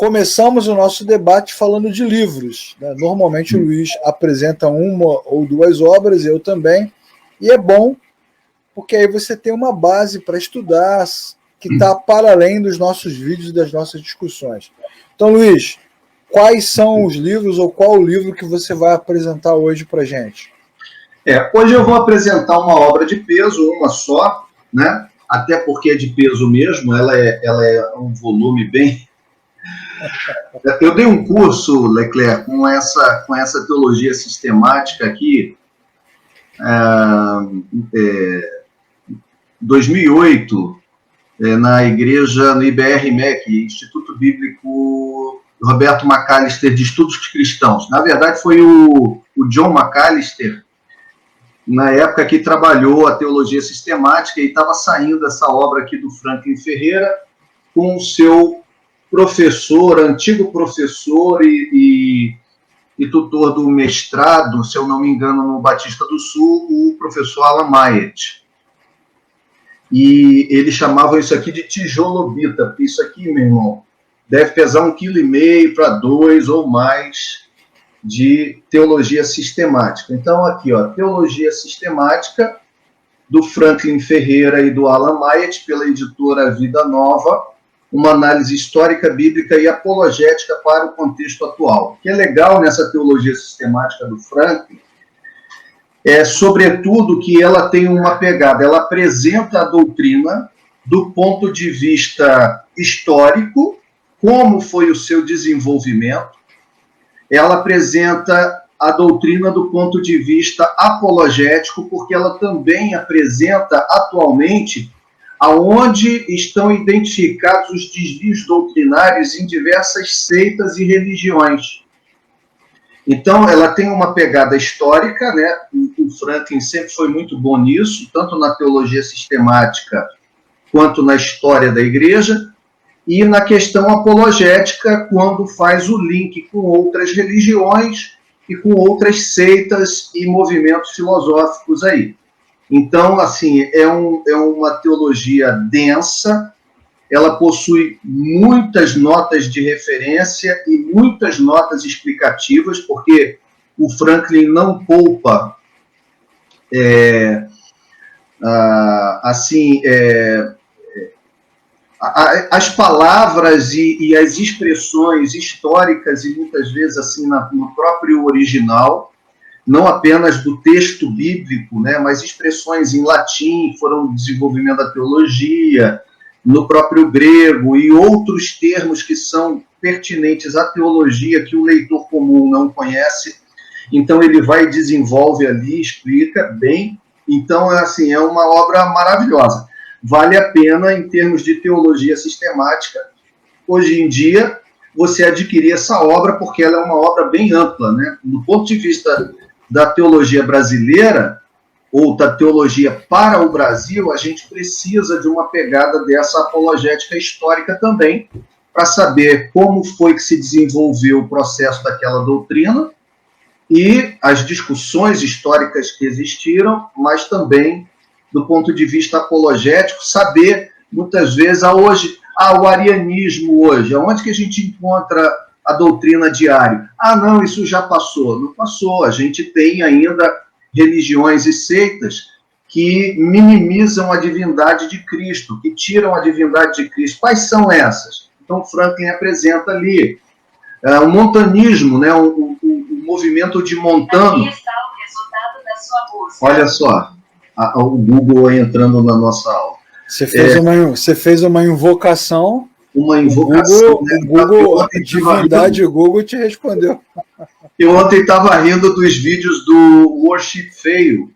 começamos o nosso debate falando de livros, né? Normalmente o Luiz apresenta uma ou duas obras, eu também, e é bom, porque aí você tem uma base para estudar que está para além dos nossos vídeos e das nossas discussões. Então, Luiz, quais são os livros ou qual o livro que você vai apresentar hoje para a gente? Hoje eu vou apresentar uma obra de peso, uma só, né? Até porque é de peso mesmo, ela é um volume bem... Eu dei um curso, Leclerc, com essa teologia sistemática aqui, 2008, na igreja, no IBR-MEC, Instituto Bíblico Roberto Macalister de Estudos Cristãos. Na verdade, foi o John Macalister, na época que trabalhou a teologia sistemática, e estava saindo essa obra aqui do Franklin Ferreira com o seu professor, antigo professor e tutor do mestrado, se eu não me engano, no Batista do Sul, o professor Alan Myatt. E eles chamavam isso aqui de tijolobita, porque isso aqui, meu irmão, deve pesar 1,5 kg para 2 ou mais de teologia sistemática. Então, aqui, ó, teologia sistemática do Franklin Ferreira e do Alan Myatt, pela editora Vida Nova, uma análise histórica, bíblica e apologética para o contexto atual. O que é legal nessa teologia sistemática do Franklin é, sobretudo, que ela tem uma pegada, ela apresenta a doutrina do ponto de vista histórico, como foi o seu desenvolvimento, ela apresenta a doutrina do ponto de vista apologético, porque ela também apresenta atualmente aonde estão identificados os desvios doutrinários em diversas seitas e religiões. Então, ela tem uma pegada histórica, né? O Franklin sempre foi muito bom nisso, tanto na teologia sistemática quanto na história da igreja, e na questão apologética, quando faz o link com outras religiões e com outras seitas e movimentos filosóficos aí. Então, assim, é uma teologia densa, ela possui muitas notas de referência e muitas notas explicativas, porque o Franklin não poupa as palavras e as expressões históricas e muitas vezes assim no próprio original, não apenas do texto bíblico, né, mas expressões em latim foram desenvolvimento da teologia, no próprio grego e outros termos que são pertinentes à teologia que o leitor comum não conhece. Então ele vai e desenvolve ali, explica bem. Então, assim, é uma obra maravilhosa. Vale a pena, em termos de teologia sistemática, hoje em dia, você adquirir essa obra, porque ela é uma obra bem ampla, né? Do ponto de vista da teologia brasileira, ou da teologia para o Brasil, a gente precisa de uma pegada dessa apologética histórica também, para saber como foi que se desenvolveu o processo daquela doutrina e as discussões históricas que existiram, mas também do ponto de vista apologético, saber, muitas vezes, o arianismo hoje, aonde que a gente encontra a doutrina de Ario? Não, isso já passou. Não passou, a gente tem ainda religiões e seitas que minimizam a divindade de Cristo, que tiram a divindade de Cristo. Quais são essas? Então, Franklin apresenta ali o montanismo, né, o movimento de Montano. Aqui está o resultado da sua busca. Olha só, o Google entrando na nossa aula. Você fez uma invocação. Uma invocação. O Google, a divindade Google te respondeu. Eu ontem estava rindo dos vídeos do Worship Fail,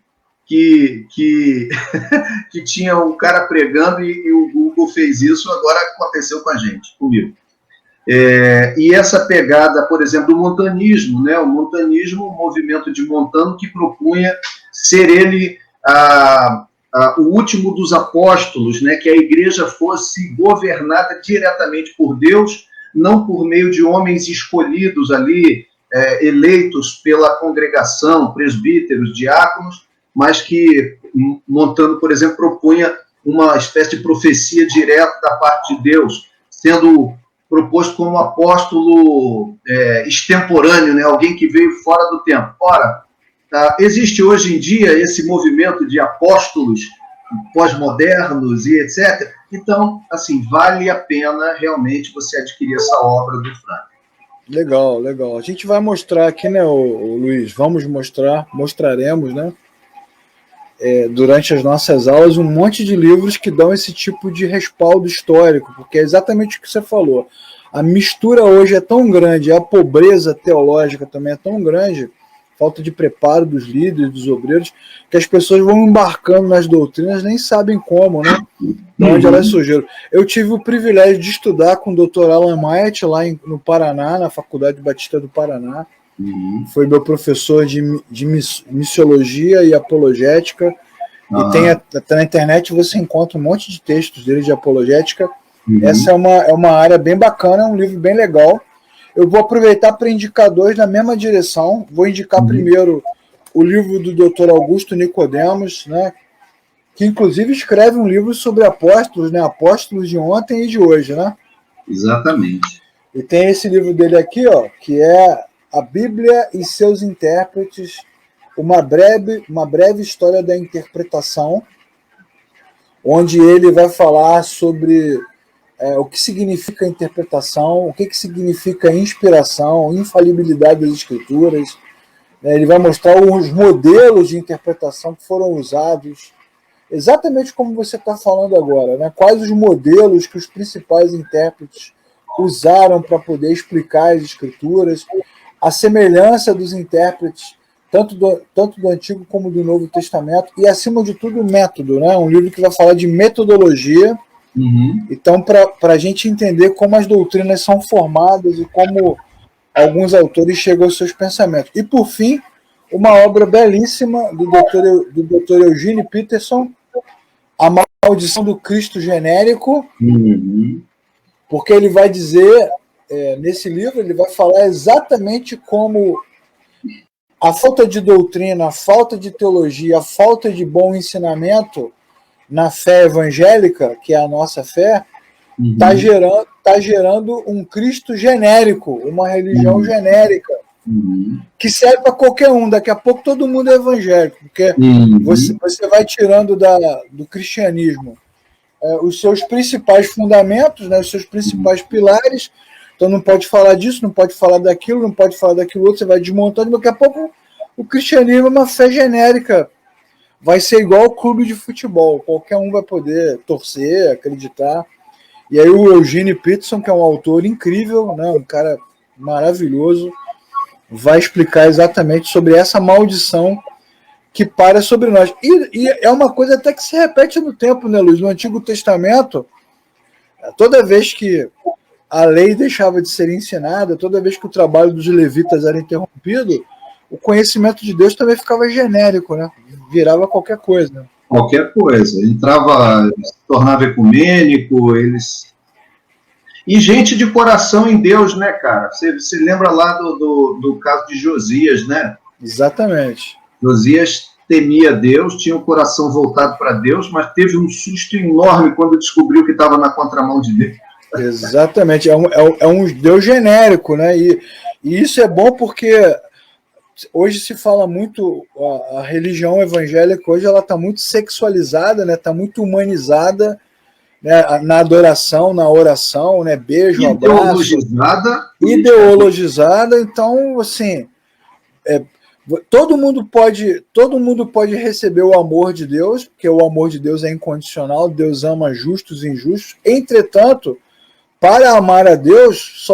que tinha um cara pregando e o Google fez isso, agora aconteceu com a gente, comigo. E essa pegada, por exemplo, do montanismo, né? O montanismo, um movimento de Montano que propunha ser ele o último dos apóstolos, né? Que a igreja fosse governada diretamente por Deus, não por meio de homens escolhidos ali, eleitos pela congregação, presbíteros, diáconos, mas que Montano, por exemplo, propunha uma espécie de profecia direta da parte de Deus, sendo proposto como apóstolo extemporâneo, né? Alguém que veio fora do tempo. Ora, existe hoje em dia esse movimento de apóstolos pós-modernos e etc. Então, assim, vale a pena realmente você adquirir essa obra do Frank. Legal, legal. A gente vai mostrar aqui, né, o Luiz? Mostraremos, né? Durante as nossas aulas, um monte de livros que dão esse tipo de respaldo histórico, porque é exatamente o que você falou. A mistura hoje é tão grande, a pobreza teológica também é tão grande, falta de preparo dos líderes, dos obreiros, que as pessoas vão embarcando nas doutrinas, nem sabem como, né? De onde elas surgiram. Eu tive o privilégio de estudar com o Dr. Alan Myatt lá no Paraná, na Faculdade Batista do Paraná. Foi meu professor de missiologia e apologética. E tem até na internet você encontra um monte de textos dele de apologética. Essa é uma área bem bacana, é um livro bem legal. Eu vou aproveitar para indicar dois na mesma direção. Vou indicar primeiro o livro do Dr. Augusto Nicodemos, né, que inclusive escreve um livro sobre apóstolos, né, apóstolos de ontem e de hoje, né? Exatamente. E tem esse livro dele aqui, ó, que é A Bíblia e seus Intérpretes, uma breve história da interpretação, onde ele vai falar sobre o que significa interpretação, o que significa inspiração, infalibilidade das escrituras. Ele vai mostrar os modelos de interpretação que foram usados, exatamente como você está falando agora, né? Quais os modelos que os principais intérpretes usaram para poder explicar as escrituras, a semelhança dos intérpretes, tanto do Antigo como do Novo Testamento, e, acima de tudo, o método, né? Um livro que vai falar de metodologia. Então, para a gente entender como as doutrinas são formadas e como alguns autores chegam aos seus pensamentos. E, por fim, uma obra belíssima do Dr. Eugene Peterson, A Maldição do Cristo Genérico, porque ele vai dizer, nesse livro, ele vai falar exatamente como a falta de doutrina, a falta de teologia, a falta de bom ensinamento na fé evangélica, que é a nossa fé, está gerando um Cristo genérico, uma religião genérica, que serve para qualquer um. Daqui a pouco todo mundo é evangélico, porque você vai tirando do cristianismo os seus principais fundamentos, né, os seus principais pilares. Então não pode falar disso, não pode falar daquilo, não pode falar daquilo outro, você vai desmontando. Daqui a pouco o cristianismo é uma fé genérica. Vai ser igual o clube de futebol. Qualquer um vai poder torcer, acreditar. E aí o Eugene Peterson, que é um autor incrível, né, um cara maravilhoso, vai explicar exatamente sobre essa maldição que para sobre nós. E é uma coisa até que se repete no tempo, né, Luiz? No Antigo Testamento, toda vez que a lei deixava de ser ensinada, toda vez que o trabalho dos levitas era interrompido, o conhecimento de Deus também ficava genérico, né? Virava qualquer coisa. Né? Qualquer coisa. Entrava, se tornava ecumênico, eles... E gente de coração em Deus, né, cara? Você lembra lá do caso de Josias, né? Exatamente. Josias temia Deus, tinha o coração voltado para Deus, mas teve um susto enorme quando descobriu que estava na contramão de Deus. Exatamente. É um Deus genérico, né? E isso é bom porque hoje se fala muito, a religião evangélica hoje ela está muito sexualizada, né? Está muito humanizada, né? Na adoração, na oração, né? Beijo, ideologizada. Então, assim, todo mundo pode receber o amor de Deus, porque o amor de Deus é incondicional, Deus ama justos e injustos. Entretanto, para amar a Deus,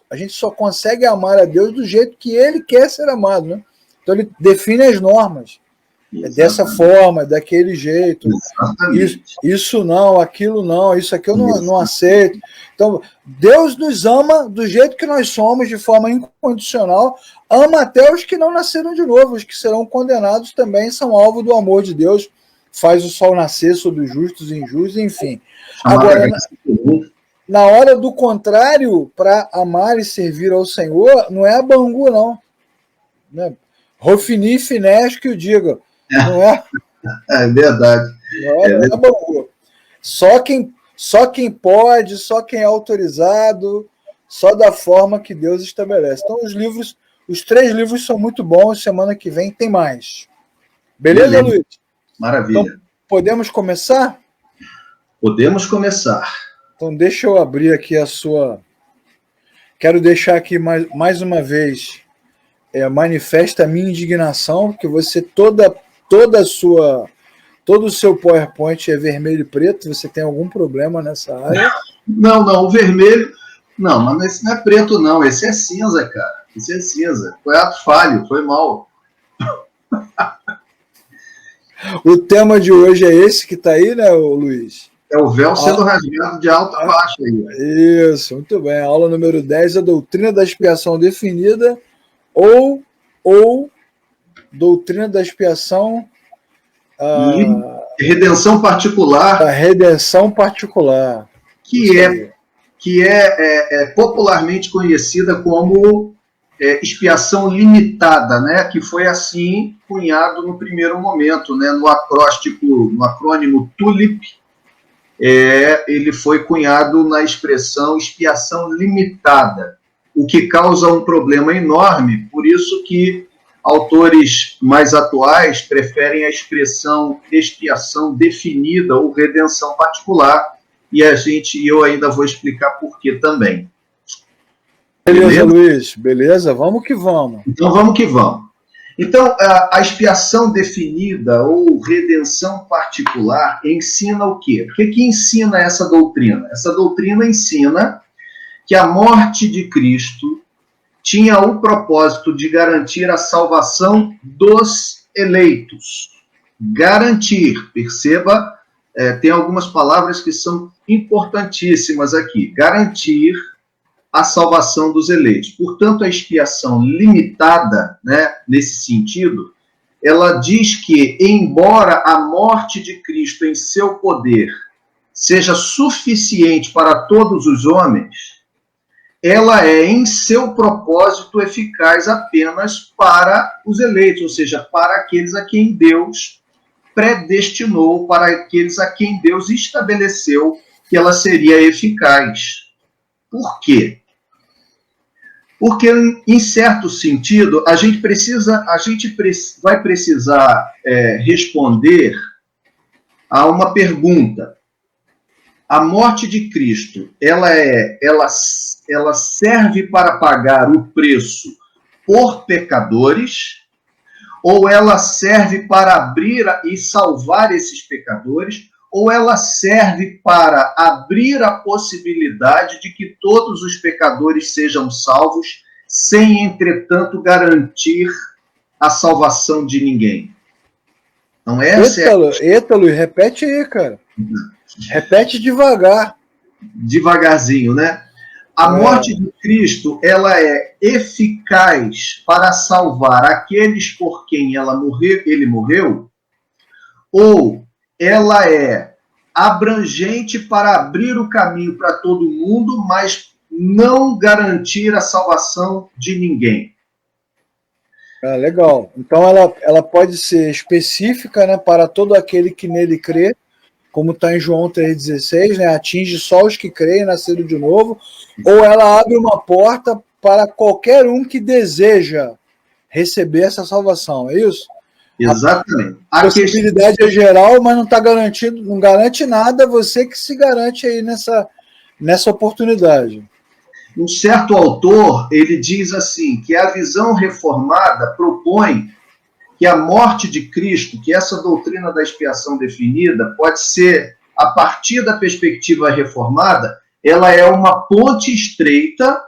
a gente só consegue amar a Deus do jeito que Ele quer ser amado, né? Então ele define as normas. Dessa forma, daquele jeito. Isso não, aquilo não, isso aqui eu não aceito. Então, Deus nos ama do jeito que nós somos, de forma incondicional, ama até os que não nasceram de novo, os que serão condenados também são alvo do amor de Deus, faz o sol nascer sobre os justos e injustos, enfim. Agora, na hora do contrário, para amar e servir ao Senhor, não é a Bangu, não. Né? Rofini e Finés que o diga. Não é? É verdade. Não é Bangu. Só quem pode, só quem é autorizado, só da forma que Deus estabelece. Então, os 3 livros são muito bons. Semana que vem tem mais. Beleza, Luiz? Maravilha. Então, podemos começar? Podemos começar. Então, deixa eu abrir aqui a sua... Quero deixar aqui mais uma vez, manifesta a minha indignação, que você, todo o seu PowerPoint é vermelho e preto. Você tem algum problema nessa área? Não, o vermelho... Não, mas esse não é preto, não. Esse é cinza, cara. Esse é cinza. Foi ato falho, foi mal. O tema de hoje é esse que está aí, né, Luiz? É o véu sendo rasgado de alto a baixo aí. Isso, muito bem. A aula número 10, a doutrina da expiação definida ou doutrina da expiação... redenção particular. A redenção particular. Que é popularmente conhecida como expiação limitada, né? Que foi assim cunhado no primeiro momento, né? No acrônimo TULIP, ele foi cunhado na expressão expiação limitada, o que causa um problema enorme, por isso que autores mais atuais preferem a expressão expiação definida ou redenção particular, e eu ainda vou explicar por que também. Beleza, Luiz? Beleza? Vamos que vamos. Então, vamos que vamos. Então, a expiação definida ou redenção particular ensina o quê? O que ensina essa doutrina? Essa doutrina ensina que a morte de Cristo tinha o propósito de garantir a salvação dos eleitos. Garantir, perceba, tem algumas palavras que são importantíssimas aqui. Garantir a salvação dos eleitos. Portanto, a expiação limitada, né, nesse sentido, ela diz que, embora a morte de Cristo em seu poder seja suficiente para todos os homens, ela é, em seu propósito, eficaz apenas para os eleitos, ou seja, para aqueles a quem Deus predestinou, para aqueles a quem Deus estabeleceu que ela seria eficaz. Por quê? Porque, em certo sentido, a gente vai precisar responder a uma pergunta. A morte de Cristo, ela serve para pagar o preço por pecadores, ou ela serve para abrir e salvar esses pecadores, ou ela serve para abrir a possibilidade de que todos os pecadores sejam salvos, sem, entretanto, garantir a salvação de ninguém? Então, Eita, Luiz, repete aí, cara. Repete devagar. Devagarzinho, né? A morte de Cristo, ela é eficaz para salvar aqueles por quem ele morreu, ou ela é abrangente para abrir o caminho para todo mundo, mas não garantir a salvação de ninguém? Legal. Então ela pode ser específica, né, para todo aquele que nele crê, como está em João 3,16, né, atinge só os que creem, nasceram de novo, ou ela abre uma porta para qualquer um que deseja receber essa salvação, é isso? Exatamente. A possibilidade é geral, mas não está garantido, não garante nada, você que se garante aí nessa oportunidade. Um certo autor, ele diz assim, que a visão reformada propõe que a morte de Cristo, que essa doutrina da expiação definida, pode ser, a partir da perspectiva reformada, ela é uma ponte estreita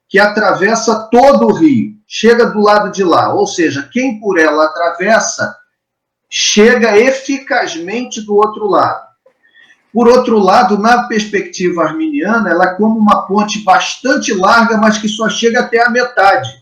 que atravessa todo o rio, chega do lado de lá, ou seja, quem por ela atravessa, chega eficazmente do outro lado. Por outro lado, na perspectiva arminiana, ela é como uma ponte bastante larga, mas que só chega até a metade.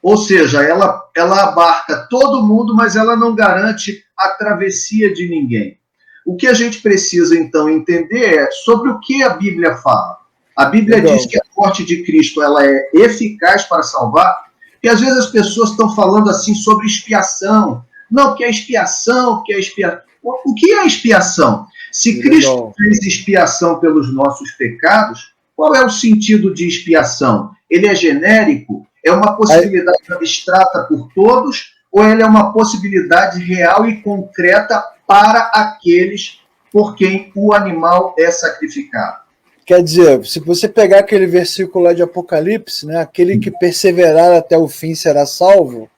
Ou seja, ela abarca todo mundo, mas ela não garante a travessia de ninguém. O que a gente precisa, então, entender é sobre o que a Bíblia fala. A Bíblia diz que a morte de Cristo ela é eficaz para salvar, e às vezes as pessoas estão falando assim sobre expiação. Não, que é expiação, que é expiação. O que é expiação? Se Cristo fez expiação pelos nossos pecados, Qual é o sentido de expiação? Ele é genérico? É uma possibilidade abstrata por todos? Ou ele é uma possibilidade real e concreta para aqueles por quem o animal é sacrificado? Quer dizer, se você pegar aquele versículo lá de Apocalipse, né, aquele que perseverar até o fim será salvo.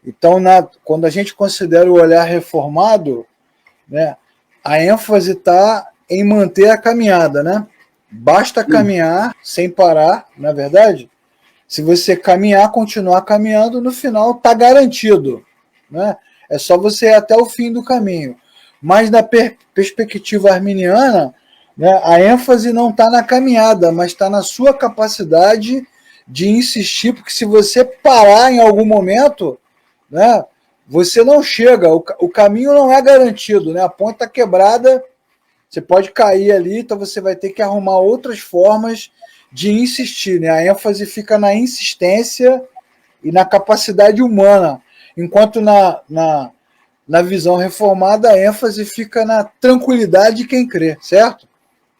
Então, quando a gente considera o olhar reformado, né, a ênfase está em manter a caminhada, né? Basta caminhar sem parar, na verdade. Se você caminhar, continuar caminhando, no final está garantido, né? É só você ir até o fim do caminho. Mas na perspectiva arminiana, né, a ênfase não está na caminhada, mas está na sua capacidade de insistir, porque se você parar em algum momento, né, você não chega, o caminho não é garantido, né? A ponte está quebrada, você pode cair ali, então você vai ter que arrumar outras formas de insistir, né? A ênfase fica na insistência e na capacidade humana, enquanto na visão reformada a ênfase fica na tranquilidade de quem crê, certo?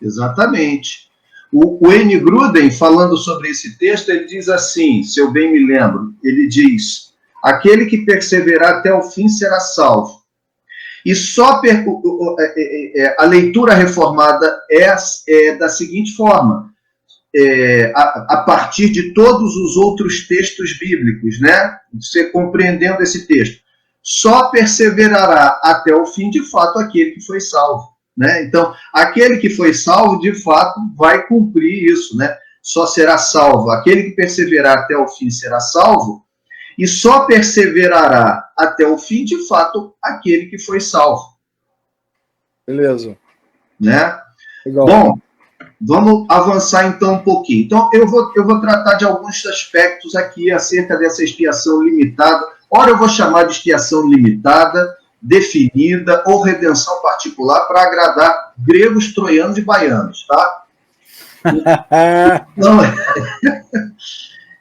Exatamente. O N. Gruden, falando sobre esse texto, ele diz assim, se eu bem me lembro, ele diz: aquele que perseverar até o fim será salvo. E só a leitura reformada é da seguinte forma, a partir de todos os outros textos bíblicos, né? Você compreendendo esse texto, só perseverará até o fim, de fato, aquele que foi salvo. Né? Então, aquele que foi salvo, de fato, vai cumprir isso, né? Só será salvo. Aquele que perseverar até o fim será salvo, e só perseverará até o fim, de fato, aquele que foi salvo. Beleza. Né? Legal. Bom, vamos avançar então um pouquinho. Então, eu vou tratar de alguns aspectos aqui acerca dessa expiação limitada. Ora, eu vou chamar de expiação limitada, definida ou redenção particular para agradar gregos, troianos e baianos, tá?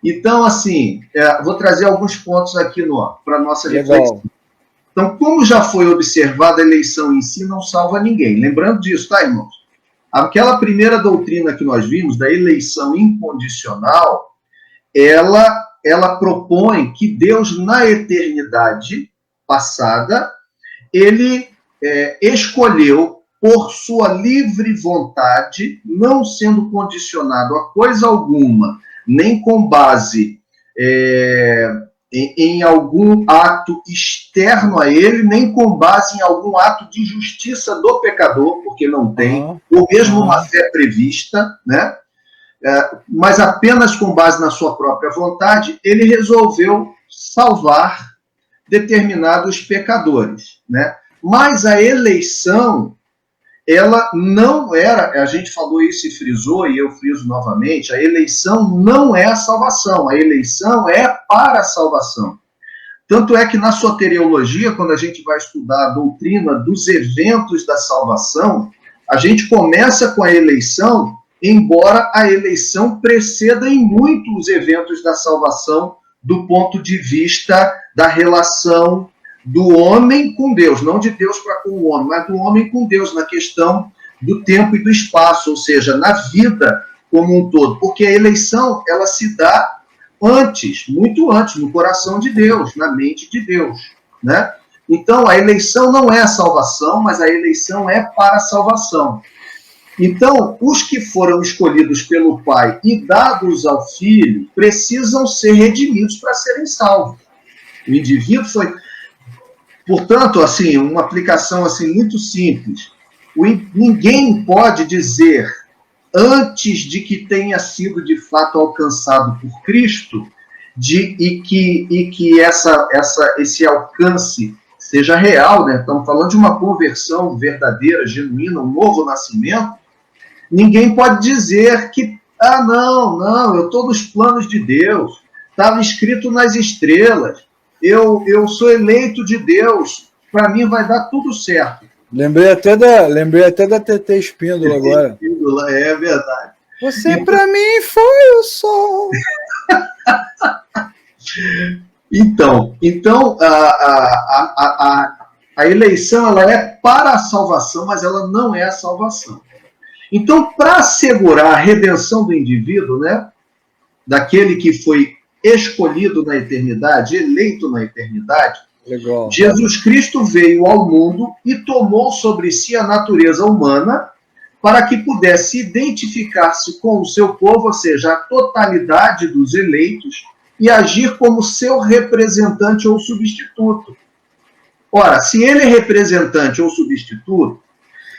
Então, assim, vou trazer alguns pontos aqui para a nossa reflexão. Então, como já foi observado, a eleição em si não salva ninguém. Lembrando disso, tá, irmãos? Aquela primeira doutrina que nós vimos, da eleição incondicional, ela propõe que Deus, na eternidade passada, ele escolheu, por sua livre vontade, não sendo condicionado a coisa alguma, nem com base em algum ato externo a ele, nem com base em algum ato de justiça do pecador, porque não tem, ou mesmo uma fé prevista, né? Mas apenas com base na sua própria vontade, ele resolveu salvar determinados pecadores, né? Mas a eleição, ela não era, a gente falou isso e frisou, e eu friso novamente, a eleição não é a salvação, a eleição é para a salvação. Tanto é que na soteriologia, quando a gente vai estudar a doutrina dos eventos da salvação, a gente começa com a eleição, embora a eleição preceda em muito os eventos da salvação, do ponto de vista da relação do homem com Deus, não de Deus para com o homem, mas do homem com Deus, na questão do tempo e do espaço, ou seja, na vida como um todo. Porque a eleição, ela se dá antes, muito antes, no coração de Deus, na mente de Deus, né? Então, a eleição não é a salvação, mas a eleição é para a salvação. Então, os que foram escolhidos pelo Pai e dados ao Filho precisam ser redimidos para serem salvos. O indivíduo foi... Portanto, assim, uma aplicação assim, muito simples. Ninguém pode dizer, antes de que tenha sido de fato alcançado por Cristo, e que esse alcance seja real, né? Estamos falando de uma conversão verdadeira, genuína, um novo nascimento. Ninguém pode dizer que, não, eu estou nos planos de Deus, estava escrito nas estrelas, eu sou eleito de Deus, para mim vai dar tudo certo. Lembrei até da TT Espíndola agora. Espíndola, é verdade. Você para mim foi o sol. Então a eleição, ela é para a salvação, mas ela não é a salvação. Então, para assegurar a redenção do indivíduo, né, daquele que foi escolhido na eternidade, eleito na eternidade, Legal. Jesus Cristo veio ao mundo e tomou sobre si a natureza humana para que pudesse identificar-se com o seu povo, ou seja, a totalidade dos eleitos, e agir como seu representante ou substituto. Ora, se ele é representante ou substituto,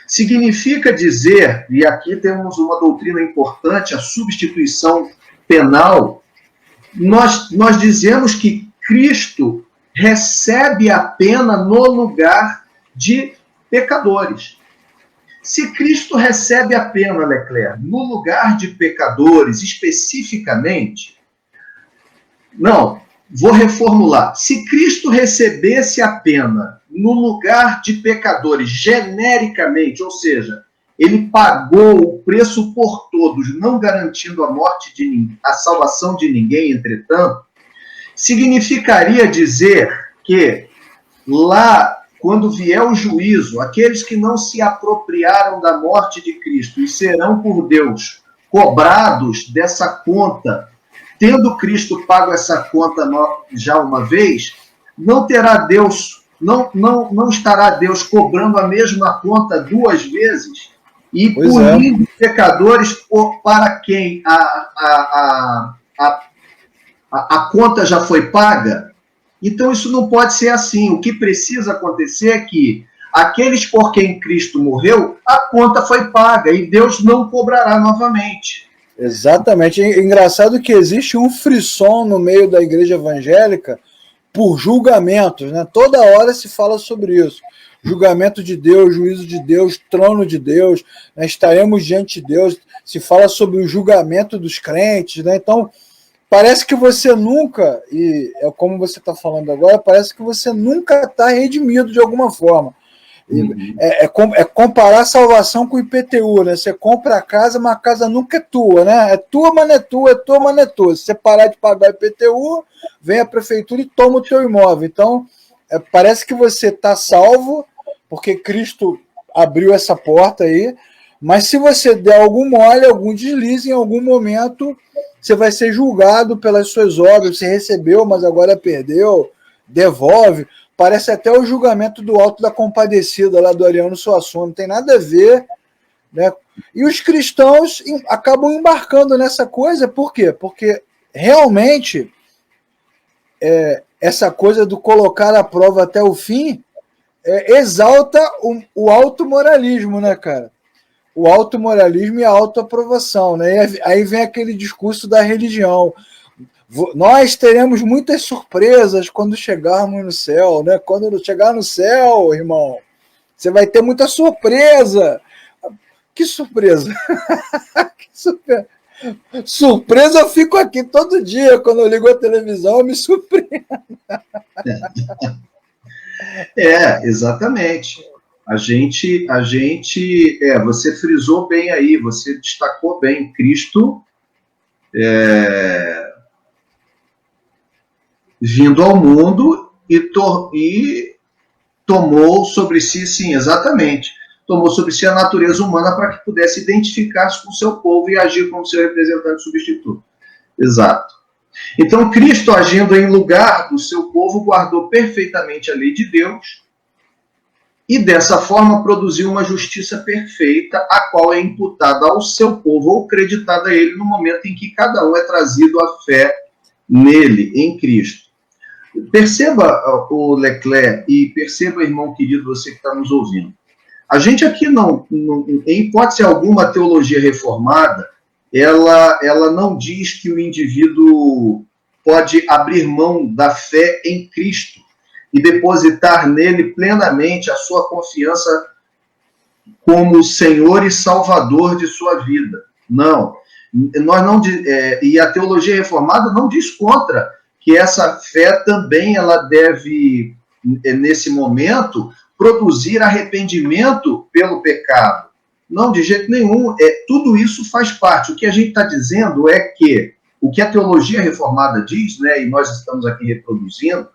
significa dizer, e aqui temos uma doutrina importante, a substituição penal, nós dizemos que Cristo recebe a pena no lugar de pecadores. Se Cristo recebe a pena, Leclerc, no lugar de pecadores, especificamente, não, vou reformular. Se Cristo recebesse a pena no lugar de pecadores, genericamente, ou seja, ele pagou o preço por todos, não garantindo a morte de ninguém, a salvação de ninguém, entretanto, significaria dizer que lá, quando vier o juízo, aqueles que não se apropriaram da morte de Cristo e serão por Deus cobrados dessa conta, tendo Cristo pago essa conta já uma vez, não terá Deus, não estará Deus cobrando a mesma conta duas vezes e punindo pecadores para quem a conta já foi paga. Então isso não pode ser assim. O que precisa acontecer é que aqueles por quem Cristo morreu, a conta foi paga e Deus não cobrará novamente. Exatamente. É engraçado que existe um frisson no meio da igreja evangélica por julgamentos, né? Toda hora se fala sobre isso. Julgamento de Deus, juízo de Deus, trono de Deus, né? Estaremos diante de Deus. Se fala sobre o julgamento dos crentes, né? Então, parece que você nunca, e é como você está falando agora, parece que você nunca está redimido de alguma forma. É comparar a salvação com o IPTU, né? Você compra a casa, mas a casa nunca é tua, né? É tua, mas não é tua, é tua, mas não é tua. Se você parar de pagar o IPTU, vem a prefeitura e toma o teu imóvel. Então, parece que você está salvo, porque Cristo abriu essa porta aí, mas se você der algum mole, algum deslize, em algum momento, você vai ser julgado pelas suas obras. Você recebeu, mas agora perdeu, devolve. Parece até o julgamento do Alto da Compadecida, lá do Ariano Suassuna, não tem nada a ver, né? E os cristãos acabam embarcando nessa coisa, por quê? Porque realmente essa coisa do colocar a prova até o fim exalta o automoralismo, né, cara? O automoralismo e a autoaprovação, né? E aí vem aquele discurso da religião. Nós teremos muitas surpresas quando chegarmos no céu, né? Quando chegar no céu, irmão, você vai ter muita surpresa. Que surpresa? Que surpresa? Surpresa eu fico aqui todo dia. Quando eu ligo a televisão, eu me surpreendo. Exatamente. Você frisou bem aí, você destacou bem. Cristo vindo ao mundo e tomou sobre si, sim, exatamente, tomou sobre si a natureza humana para que pudesse identificar-se com o seu povo e agir como seu representante substituto. Exato. Então, Cristo, agindo em lugar do seu povo, guardou perfeitamente a lei de Deus e, dessa forma, produziu uma justiça perfeita, a qual é imputada ao seu povo ou creditada a ele no momento em que cada um é trazido à fé nele, em Cristo. Perceba, o Leclerc, e perceba, irmão querido, você que está nos ouvindo. A gente aqui não, em hipótese alguma, a teologia reformada, ela não diz que o indivíduo pode abrir mão da fé em Cristo e depositar nele plenamente a sua confiança como Senhor e Salvador de sua vida. Não. E a teologia reformada não diz contra que essa fé também ela deve, nesse momento, produzir arrependimento pelo pecado. Não, de jeito nenhum. Tudo isso faz parte. O que a gente está dizendo é que o que a teologia reformada diz, né, e nós estamos aqui reproduzindo,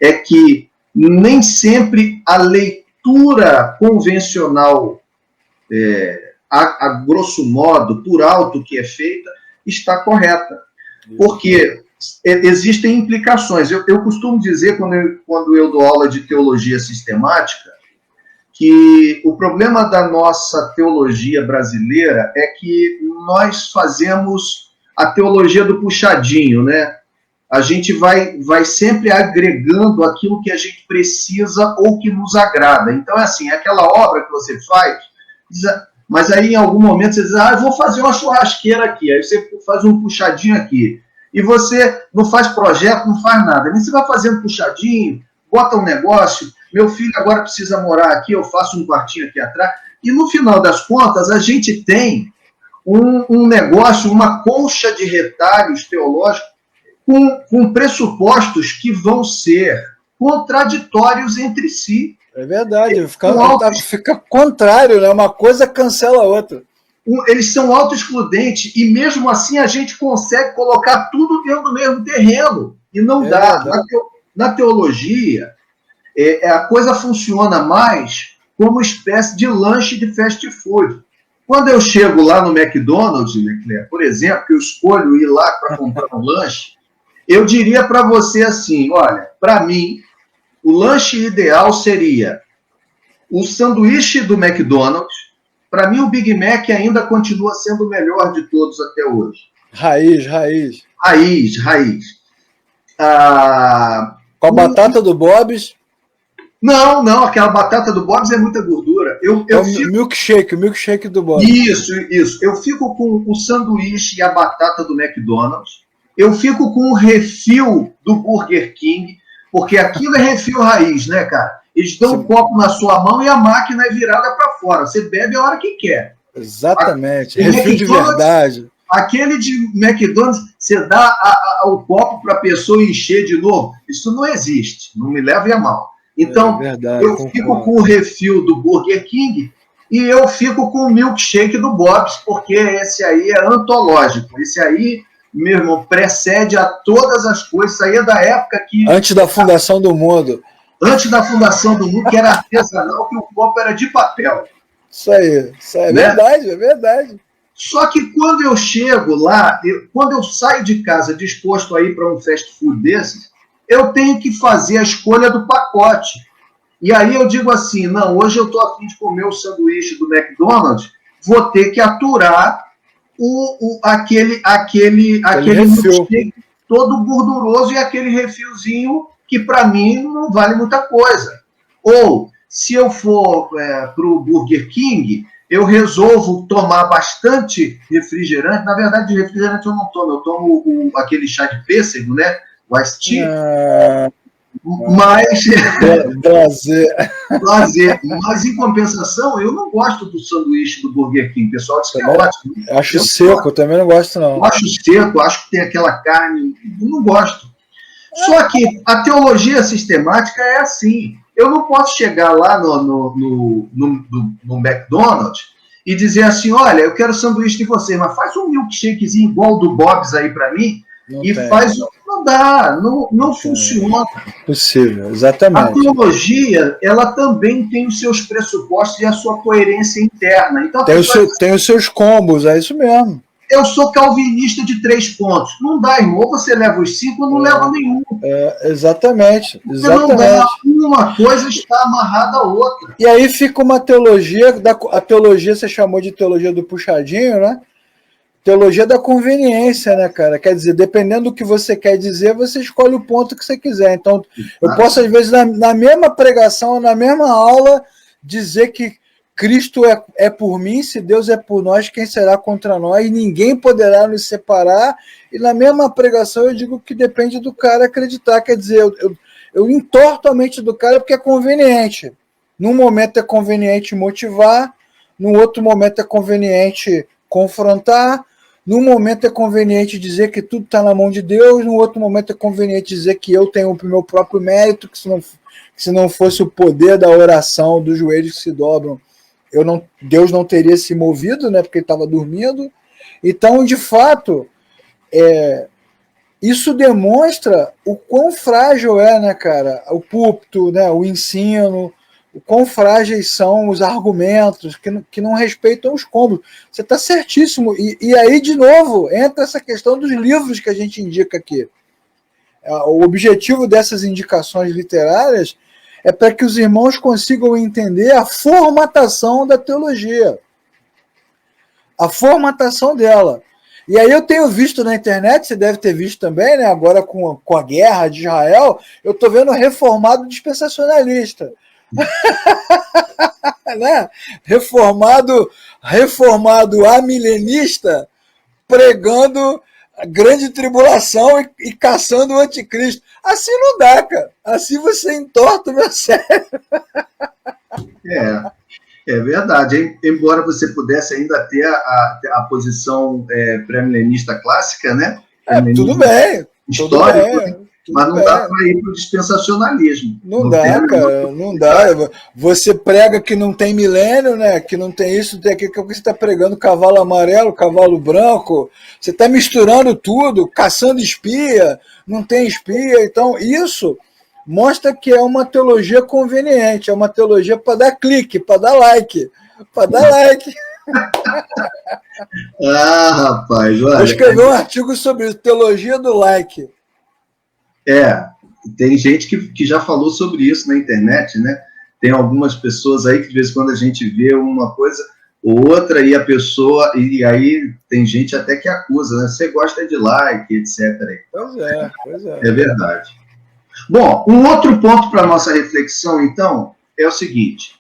é que nem sempre a leitura convencional a grosso modo, por alto que é feita, está correta. Porque existem implicações. Eu costumo dizer, quando eu dou aula de teologia sistemática, que o problema da nossa teologia brasileira é que nós fazemos a teologia do puxadinho, né? A gente vai sempre agregando aquilo que a gente precisa ou que nos agrada. Então, é assim, aquela obra que você faz, mas aí em algum momento você diz, eu vou fazer uma churrasqueira aqui, aí você faz um puxadinho aqui. E você não faz projeto, não faz nada. Aí você vai fazendo puxadinho, bota um negócio, meu filho agora precisa morar aqui, eu faço um quartinho aqui atrás. E no final das contas, a gente tem um negócio, uma colcha de retalhos teológicos com pressupostos que vão ser contraditórios entre si. É verdade, fica contrário, né? Uma coisa cancela a outra. Eles são autoexcludentes e mesmo assim a gente consegue colocar tudo dentro do mesmo terreno. E não dá. Na teologia, a coisa funciona mais como espécie de lanche de fast food. Quando eu chego lá no McDonald's, Leclerc, por exemplo, que eu escolho ir lá para comprar um lanche, eu diria para você assim, olha, para mim, o lanche ideal seria o sanduíche do McDonald's. Para mim, o Big Mac ainda continua sendo o melhor de todos até hoje. Raiz. Com a batata do Bob's? Não, aquela batata do Bob's é muita gordura. Milkshake do Bob's. Isso. Eu fico com o sanduíche e a batata do McDonald's. Eu fico com o refil do Burger King, porque aquilo é refil raiz, né, cara? Eles dão um copo na sua mão e a máquina é virada para fora. Você bebe a hora que quer. Exatamente. Refil de verdade. Aquele de McDonald's, você dá o copo para a pessoa encher de novo. Isso não existe. Não me leve a mal. Então, eu fico com o refil do Burger King e eu fico com o milkshake do Bob's, porque esse aí é antológico. Esse aí, meu irmão, precede a todas as coisas. Isso aí é da época que... Antes da fundação do mundo. Antes da fundação do mundo, que era artesanal, que o copo era de papel. Isso aí é, né? Verdade, é verdade. Só que quando eu chego lá, quando eu saio de casa disposto a ir para um fast food desses, eu tenho que fazer a escolha do pacote. E aí eu digo assim, não, hoje eu estou a fim de comer o sanduíche do McDonald's, vou ter que aturar aquele milkshake todo gorduroso e aquele refilzinho que para mim não vale muita coisa. Ou, se eu for para o Burger King, eu resolvo tomar bastante refrigerante. Na verdade, de refrigerante eu não tomo, eu tomo aquele chá de pêssego, né? O Ice Tea. Mas... Prazer. Mas, em compensação, eu não gosto do sanduíche do Burger King. O pessoal diz que é ótimo. Acho seco, também não gosto, não. Eu acho seco, acho que tem aquela carne. Eu não gosto. Só que a teologia sistemática é assim. Eu não posso chegar lá no McDonald's e dizer assim, olha, eu quero sanduíche de você, mas faz um milkshakezinho igual do Bob's aí para mim. Não dá, não funciona. Possível, exatamente. A teologia, ela também tem os seus pressupostos e a sua coerência interna. Então, tem os seus combos, é isso mesmo. Eu sou calvinista de 3 pontos. Não dá, irmão. Ou você leva os 5 ou não leva nenhum. Exatamente. Não dá. Uma coisa está amarrada à outra. E aí fica uma teologia, a teologia você chamou de teologia do puxadinho, né? Teologia da conveniência, né, cara? Quer dizer, dependendo do que você quer dizer, você escolhe o ponto que você quiser. Então, eu posso, às vezes, na mesma pregação, na mesma aula, dizer que Cristo é por mim, se Deus é por nós, quem será contra nós? Ninguém poderá nos separar. E na mesma pregação eu digo que depende do cara acreditar. Quer dizer, eu entorto a mente do cara porque é conveniente. Num momento é conveniente motivar, num outro momento é conveniente confrontar, num momento é conveniente dizer que tudo está na mão de Deus, num outro momento é conveniente dizer que eu tenho o meu próprio mérito, que se não fosse o poder da oração, dos joelhos que se dobram, Deus não teria se movido, né, porque ele estava dormindo. Então, de fato, isso demonstra o quão frágil é, né, cara, o púlpito, né, o ensino, o quão frágeis são os argumentos, que não respeitam os combos. Você está certíssimo. E aí, de novo, entra essa questão dos livros que a gente indica aqui. O objetivo dessas indicações literárias é para que os irmãos consigam entender a formatação da teologia. A formatação dela. E aí eu tenho visto na internet, você deve ter visto também, né? Agora com a guerra de Israel, eu estou vendo reformado dispensacionalista. Né? Reformado amilenista pregando a grande tribulação e caçando o anticristo. Assim não dá, cara. Assim você entorta o meu cérebro. É verdade. Embora você pudesse ainda ter a posição pré-milenista clássica, né? Tudo bem. Histórico, tudo bem. Mas não dá para ir para o dispensacionalismo. Não dá, cara, não dá. Você prega que não tem milênio, né? Que não tem isso, tem aquilo que você está pregando cavalo amarelo, cavalo branco. Você está misturando tudo, caçando espia, não tem espia. Então, isso mostra que é uma teologia conveniente, é uma teologia para dar clique, para dar like. Para dar like. Rapaz, olha. Vou escrever um artigo sobre isso, teologia do like. Tem gente que já falou sobre isso na internet, né? Tem algumas pessoas aí que de vez em quando a gente vê uma coisa ou outra e a pessoa, e aí tem gente até que acusa, né? Você gosta de like, etc. Pois é. É verdade. Bom, um outro ponto para a nossa reflexão, então, é o seguinte.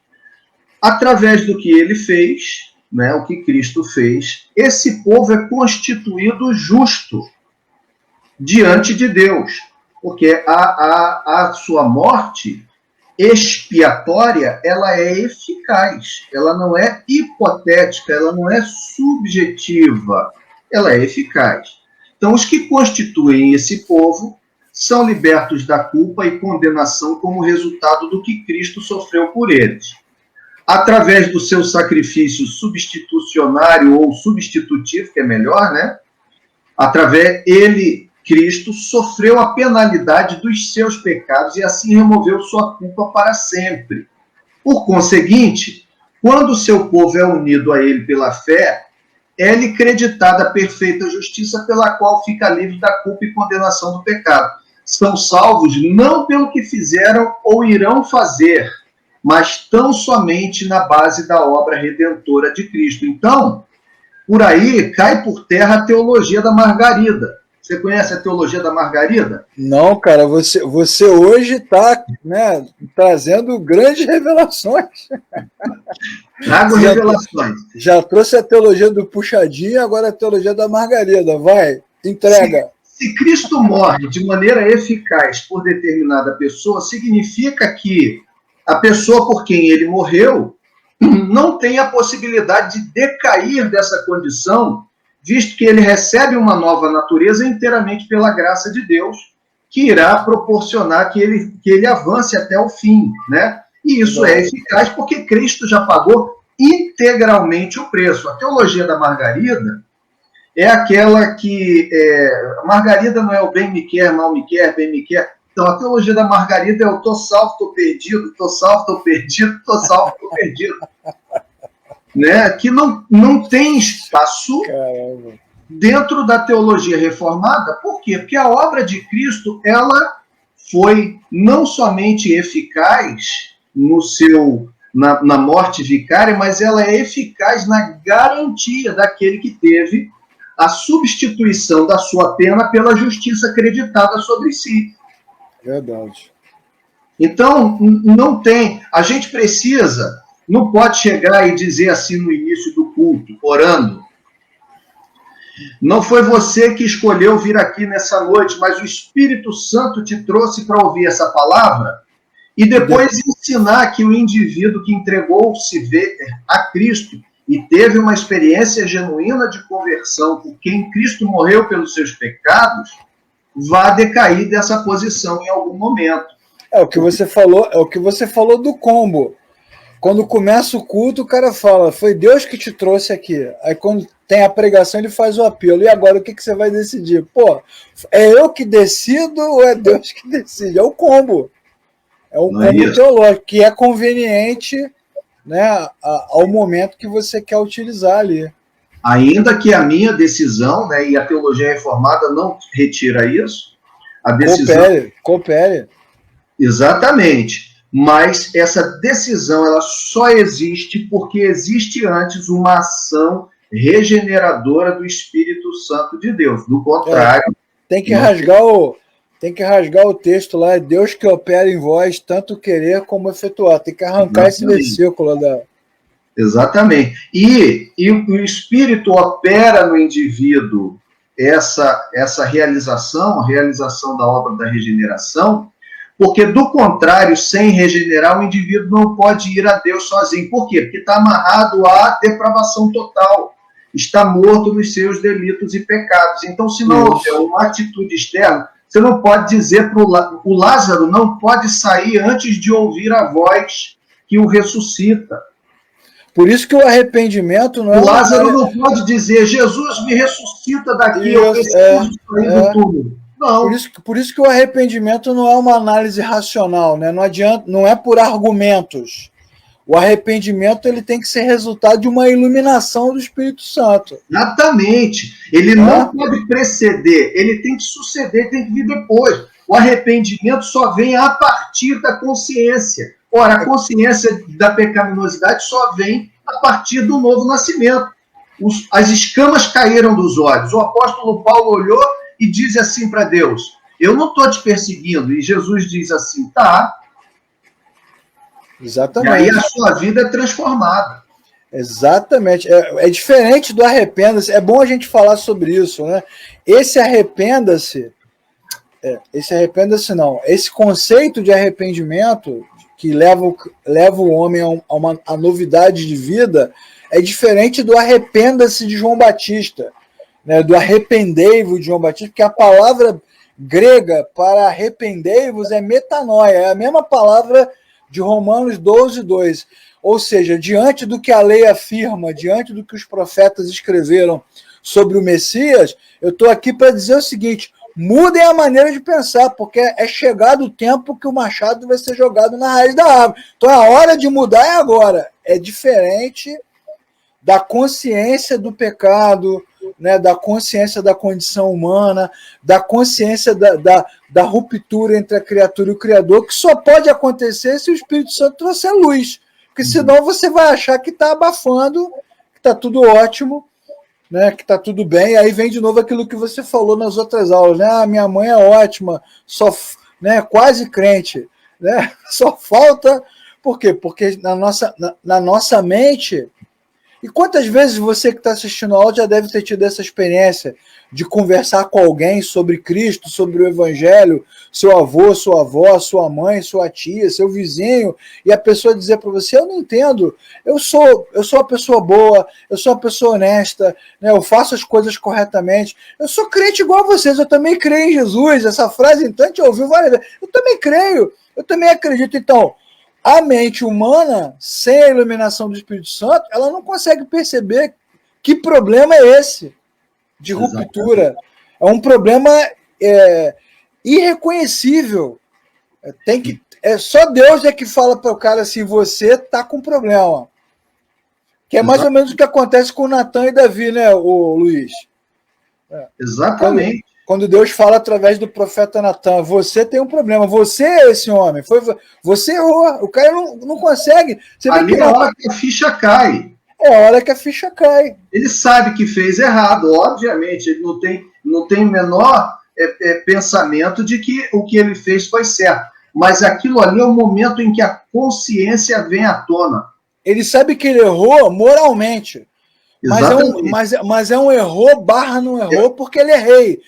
Através do que ele fez, né, o que Cristo fez, esse povo é constituído justo diante de Deus. Porque a sua morte expiatória, ela é eficaz, ela não é hipotética, ela não é subjetiva, ela é eficaz. Então, os que constituem esse povo são libertos da culpa e condenação como resultado do que Cristo sofreu por eles. Através do seu sacrifício substitucionário ou substitutivo, que é melhor, né? Cristo sofreu a penalidade dos seus pecados e assim removeu sua culpa para sempre. Por conseguinte, quando o seu povo é unido a ele pela fé, é-lhe creditada a perfeita justiça pela qual fica livre da culpa e condenação do pecado. São salvos não pelo que fizeram ou irão fazer, mas tão somente na base da obra redentora de Cristo. Então, por aí cai por terra a teologia da Margarida. Você conhece a teologia da Margarida? Não, cara, você hoje está, né, trazendo grandes revelações. Trago revelações. Já trouxe a teologia do puxadinho, agora a teologia da Margarida. Vai, entrega. Se Cristo morre de maneira eficaz por determinada pessoa, significa que a pessoa por quem ele morreu não tem a possibilidade de decair dessa condição, visto que ele recebe uma nova natureza inteiramente pela graça de Deus, que irá proporcionar que ele avance até o fim, né? E isso é eficaz porque Cristo já pagou integralmente o preço. A teologia da Margarida é aquela que... Margarida não é o bem me quer, mal me quer, bem me quer. Então, a teologia da Margarida é o tô salvo, tô perdido, tô salvo, tô perdido, tô salvo, tô perdido. Né? Que não tem espaço dentro da teologia reformada. Por quê? Porque a obra de Cristo, ela foi não somente eficaz na morte vicária, mas ela é eficaz na garantia daquele que teve a substituição da sua pena pela justiça acreditada sobre si. Verdade. Então, não tem... A gente precisa... Não pode chegar e dizer assim no início do culto, orando. Não foi você que escolheu vir aqui nessa noite, mas o Espírito Santo te trouxe para ouvir essa palavra e depois ensinar que o indivíduo que entregou-se a Cristo e teve uma experiência genuína de conversão, por quem Cristo morreu pelos seus pecados, vai decair dessa posição em algum momento. É o que você falou do combo. Quando começa o culto, o cara fala, foi Deus que te trouxe aqui. Aí quando tem a pregação, ele faz o apelo. E agora, o que você vai decidir? Pô, é eu que decido ou é Deus que decide? É o combo. É um Não é cômodo isso? teológico, que é conveniente, né, ao momento que você quer utilizar ali. Ainda que a minha decisão, né, e a teologia reformada não retira isso, a decisão. Coopere. Exatamente. Mas essa decisão ela só existe porque existe antes uma ação regeneradora do Espírito Santo de Deus. Do contrário, tem que rasgar o texto lá, é Deus que opera em vós, tanto querer como efetuar. Tem que arrancar esse versículo da. Exatamente. E o Espírito opera no indivíduo essa realização, a realização da obra da regeneração, porque, do contrário, sem regenerar, o indivíduo não pode ir a Deus sozinho. Por quê? Porque está amarrado à depravação total. Está morto nos seus delitos e pecados. Então, se não houver uma atitude externa, você não pode dizer para o Lázaro não pode sair antes de ouvir a voz que o ressuscita. Por isso que o arrependimento não é... O Lázaro não pode dizer, Jesus me ressuscita daqui, eu preciso sair do túmulo. Não. Por isso que o arrependimento não é uma análise racional, né? Não adianta, não é por argumentos. O arrependimento ele tem que ser resultado de uma iluminação do Espírito Santo. Exatamente. Ele não pode preceder, ele tem que suceder, tem que vir depois. O arrependimento só vem a partir da consciência. Ora, a consciência da pecaminosidade só vem a partir do novo nascimento. As escamas caíram dos olhos. O apóstolo Paulo olhou e diz assim para Deus, eu não estou te perseguindo. E Jesus diz assim, tá. Exatamente. E aí a sua vida é transformada. Exatamente. É diferente do arrependa-se. É bom a gente falar sobre isso, né? Esse arrependa-se não. Esse conceito de arrependimento que leva o homem a novidade de vida é diferente do arrependa-se de João Batista, né? Do arrependei-vos de João Batista, porque a palavra grega para arrependei-vos é metanoia, é a mesma palavra de Romanos 12:2. Ou seja, diante do que a lei afirma, diante do que os profetas escreveram sobre o Messias, eu estou aqui para dizer o seguinte, mudem a maneira de pensar, porque é chegado o tempo que o machado vai ser jogado na raiz da árvore. Então a hora de mudar é agora. É diferente da consciência do pecado, né, da consciência da condição humana, da consciência da ruptura entre a criatura e o Criador, que só pode acontecer se o Espírito Santo trouxer luz. Porque senão você vai achar que está abafando, que está tudo ótimo, né, que está tudo bem. Aí vem de novo aquilo que você falou nas outras aulas, né? Ah, minha mãe é ótima, só, né, quase crente, né? Só falta... Por quê? Porque na nossa mente... E quantas vezes você que está assistindo a aula já deve ter tido essa experiência de conversar com alguém sobre Cristo, sobre o Evangelho, seu avô, sua avó, sua mãe, sua tia, seu vizinho, e a pessoa dizer para você, eu não entendo, eu sou uma pessoa boa, eu sou uma pessoa honesta, né, eu faço as coisas corretamente, eu sou crente igual a vocês, eu também creio em Jesus, essa frase então a gente ouviu várias vezes, eu também creio, eu também acredito, então... A mente humana, sem a iluminação do Espírito Santo, ela não consegue perceber que problema é esse de ruptura. É um problema irreconhecível. Só Deus é que fala para o cara assim, você está com problema. Que é mais ou menos o que acontece com Natan e Davi, né, o Luiz? Exatamente. Quando Deus fala através do profeta Natan, você tem um problema, você é esse homem, você errou, o cara não consegue. Você ali é a hora que a ficha cai. É a hora que a ficha cai. Ele sabe que fez errado, obviamente, ele não tem o menor pensamento de que o que ele fez foi certo. Mas aquilo ali é o momento em que a consciência vem à tona. Ele sabe que ele errou moralmente. Mas é um errou barra não errou porque ele é rei.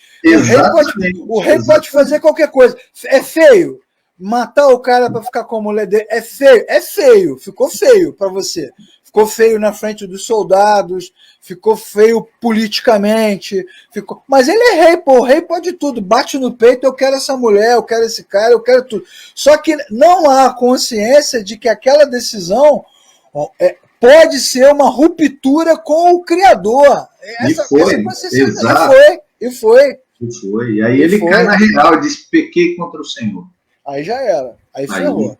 O rei pode fazer qualquer coisa. É feio. Matar o cara para ficar com a mulher dele é feio. É feio. Ficou feio para você. Ficou feio na frente dos soldados. Ficou feio politicamente. Mas ele é rei, pô. O rei pode tudo. Bate no peito, eu quero essa mulher, eu quero esse cara, eu quero tudo. Só que não há consciência de que aquela decisão pode ser uma ruptura com o Criador. E foi. E aí ele cai na real, diz, pequei contra o Senhor. Aí já era. Aí ferrou.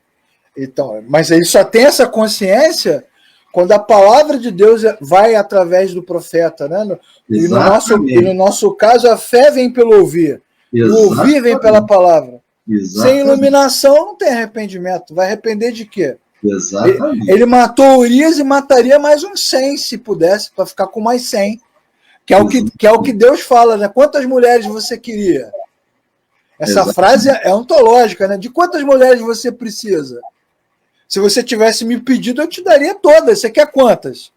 Então, mas ele só tem essa consciência quando a palavra de Deus vai através do profeta, né? E no nosso caso, a fé vem pelo ouvir. E o ouvir vem pela palavra. Sem iluminação não tem arrependimento. Vai arrepender de quê? Exatamente. Ele matou Urias e mataria mais uns 100, se pudesse, para ficar com mais 100. Que é o que Deus fala, né? Quantas mulheres você queria? Essa frase é ontológica, né? De quantas mulheres você precisa? Se você tivesse me pedido, eu te daria todas. Você quer quantas?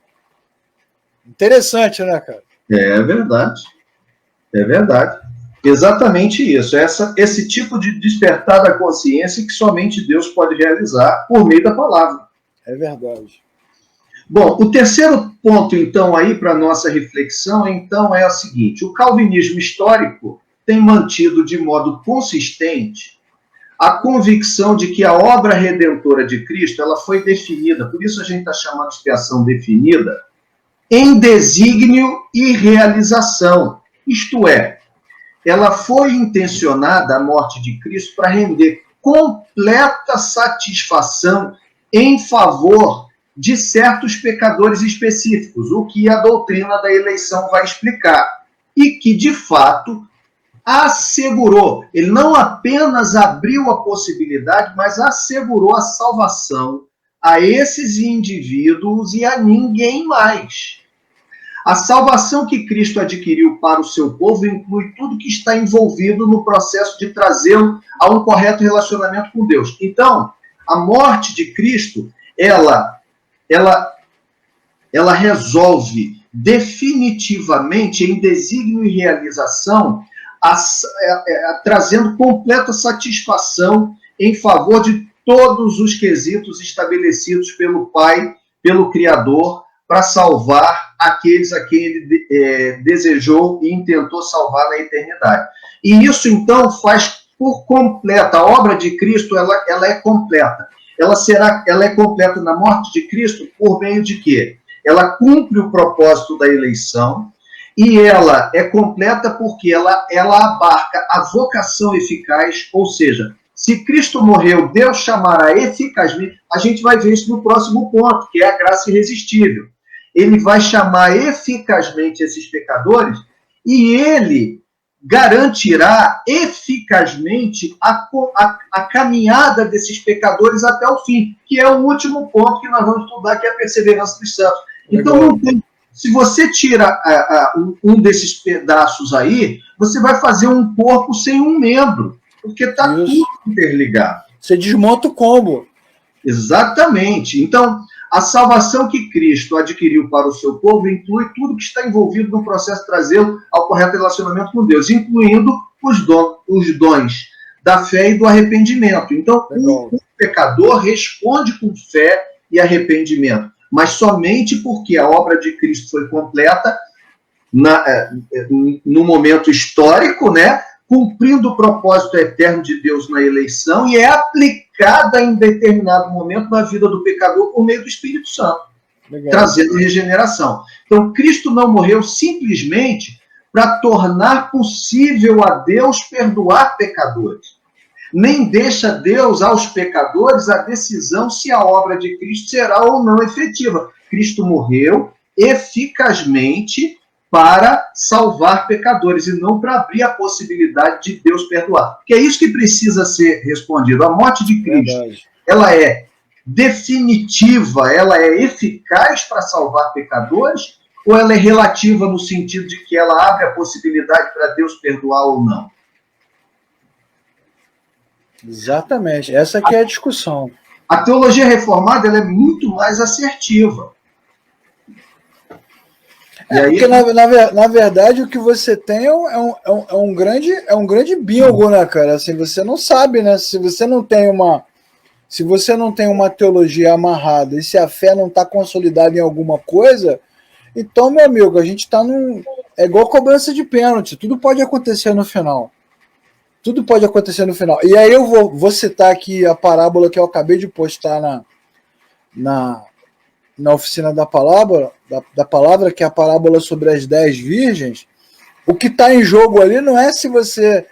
Interessante, né, cara? É verdade. É verdade. Exatamente isso. Esse tipo de despertar da consciência que somente Deus pode realizar por meio da palavra. É verdade. Bom, o terceiro ponto, então, aí para nossa reflexão, então, é o seguinte: o calvinismo histórico tem mantido de modo consistente a convicção de que a obra redentora de Cristo ela foi definida, por isso a gente está chamando de expiação definida, em desígnio e realização. Isto é, ela foi intencionada, a morte de Cristo, para render completa satisfação em favor de certos pecadores específicos, o que a doutrina da eleição vai explicar. E que, de fato, assegurou, ele não apenas abriu a possibilidade, mas assegurou a salvação a esses indivíduos e a ninguém mais. A salvação que Cristo adquiriu para o seu povo inclui tudo que está envolvido no processo de trazê-lo a um correto relacionamento com Deus. Então, a morte de Cristo, ela resolve definitivamente, em desígnio e realização, trazendo completa satisfação em favor de todos os quesitos estabelecidos pelo Pai, pelo Criador, para salvar aqueles a quem ele desejou e intentou salvar na eternidade. E isso, então, faz por completa. A obra de Cristo ela é completa. Ela é completa na morte de Cristo por meio de quê? Ela cumpre o propósito da eleição e ela é completa porque ela abarca a vocação eficaz, ou seja, se Cristo morreu, Deus chamará eficazmente. A gente vai ver isso no próximo ponto, que é a graça irresistível. Ele vai chamar eficazmente esses pecadores e ele garantirá eficazmente a caminhada desses pecadores até o fim, que é o último ponto que nós vamos estudar, que é a perseverança dos santos. Então, não tem, se você tira um desses pedaços aí, você vai fazer um corpo sem um membro, porque está tudo interligado. Você desmonta o combo. Exatamente. Então, a salvação que Cristo adquiriu para o seu povo inclui tudo que está envolvido no processo de trazê-lo ao correto relacionamento com Deus, incluindo os dons da fé e do arrependimento. Então, o pecador responde com fé e arrependimento, mas somente porque a obra de Cristo foi completa no momento histórico, né? Cumprindo o propósito eterno de Deus na eleição e é aplicada em determinado momento na vida do pecador por meio do Espírito Santo, trazendo regeneração. Então, Cristo não morreu simplesmente para tornar possível a Deus perdoar pecadores. Nem deixa Deus aos pecadores a decisão se a obra de Cristo será ou não efetiva. Cristo morreu eficazmente para salvar pecadores e não para abrir a possibilidade de Deus perdoar. Porque é isso que precisa ser respondido. A morte de Cristo, ela é definitiva, ela é eficaz para salvar pecadores, ou ela é relativa no sentido de que ela abre a possibilidade para Deus perdoar ou não? Exatamente, essa aqui é a discussão. A teologia reformada ela é muito mais assertiva. Porque, na verdade, o que você tem é um grande bingo, né, cara? Assim, você não sabe, né? Se você não tem uma teologia amarrada e se a fé não está consolidada em alguma coisa, então, meu amigo, a gente está é igual cobrança de pênalti. Tudo pode acontecer no final. Tudo pode acontecer no final. E aí eu vou citar aqui a parábola que eu acabei de postar na oficina da palavra, que é a parábola sobre as 10 virgens. O que está em jogo ali não é se você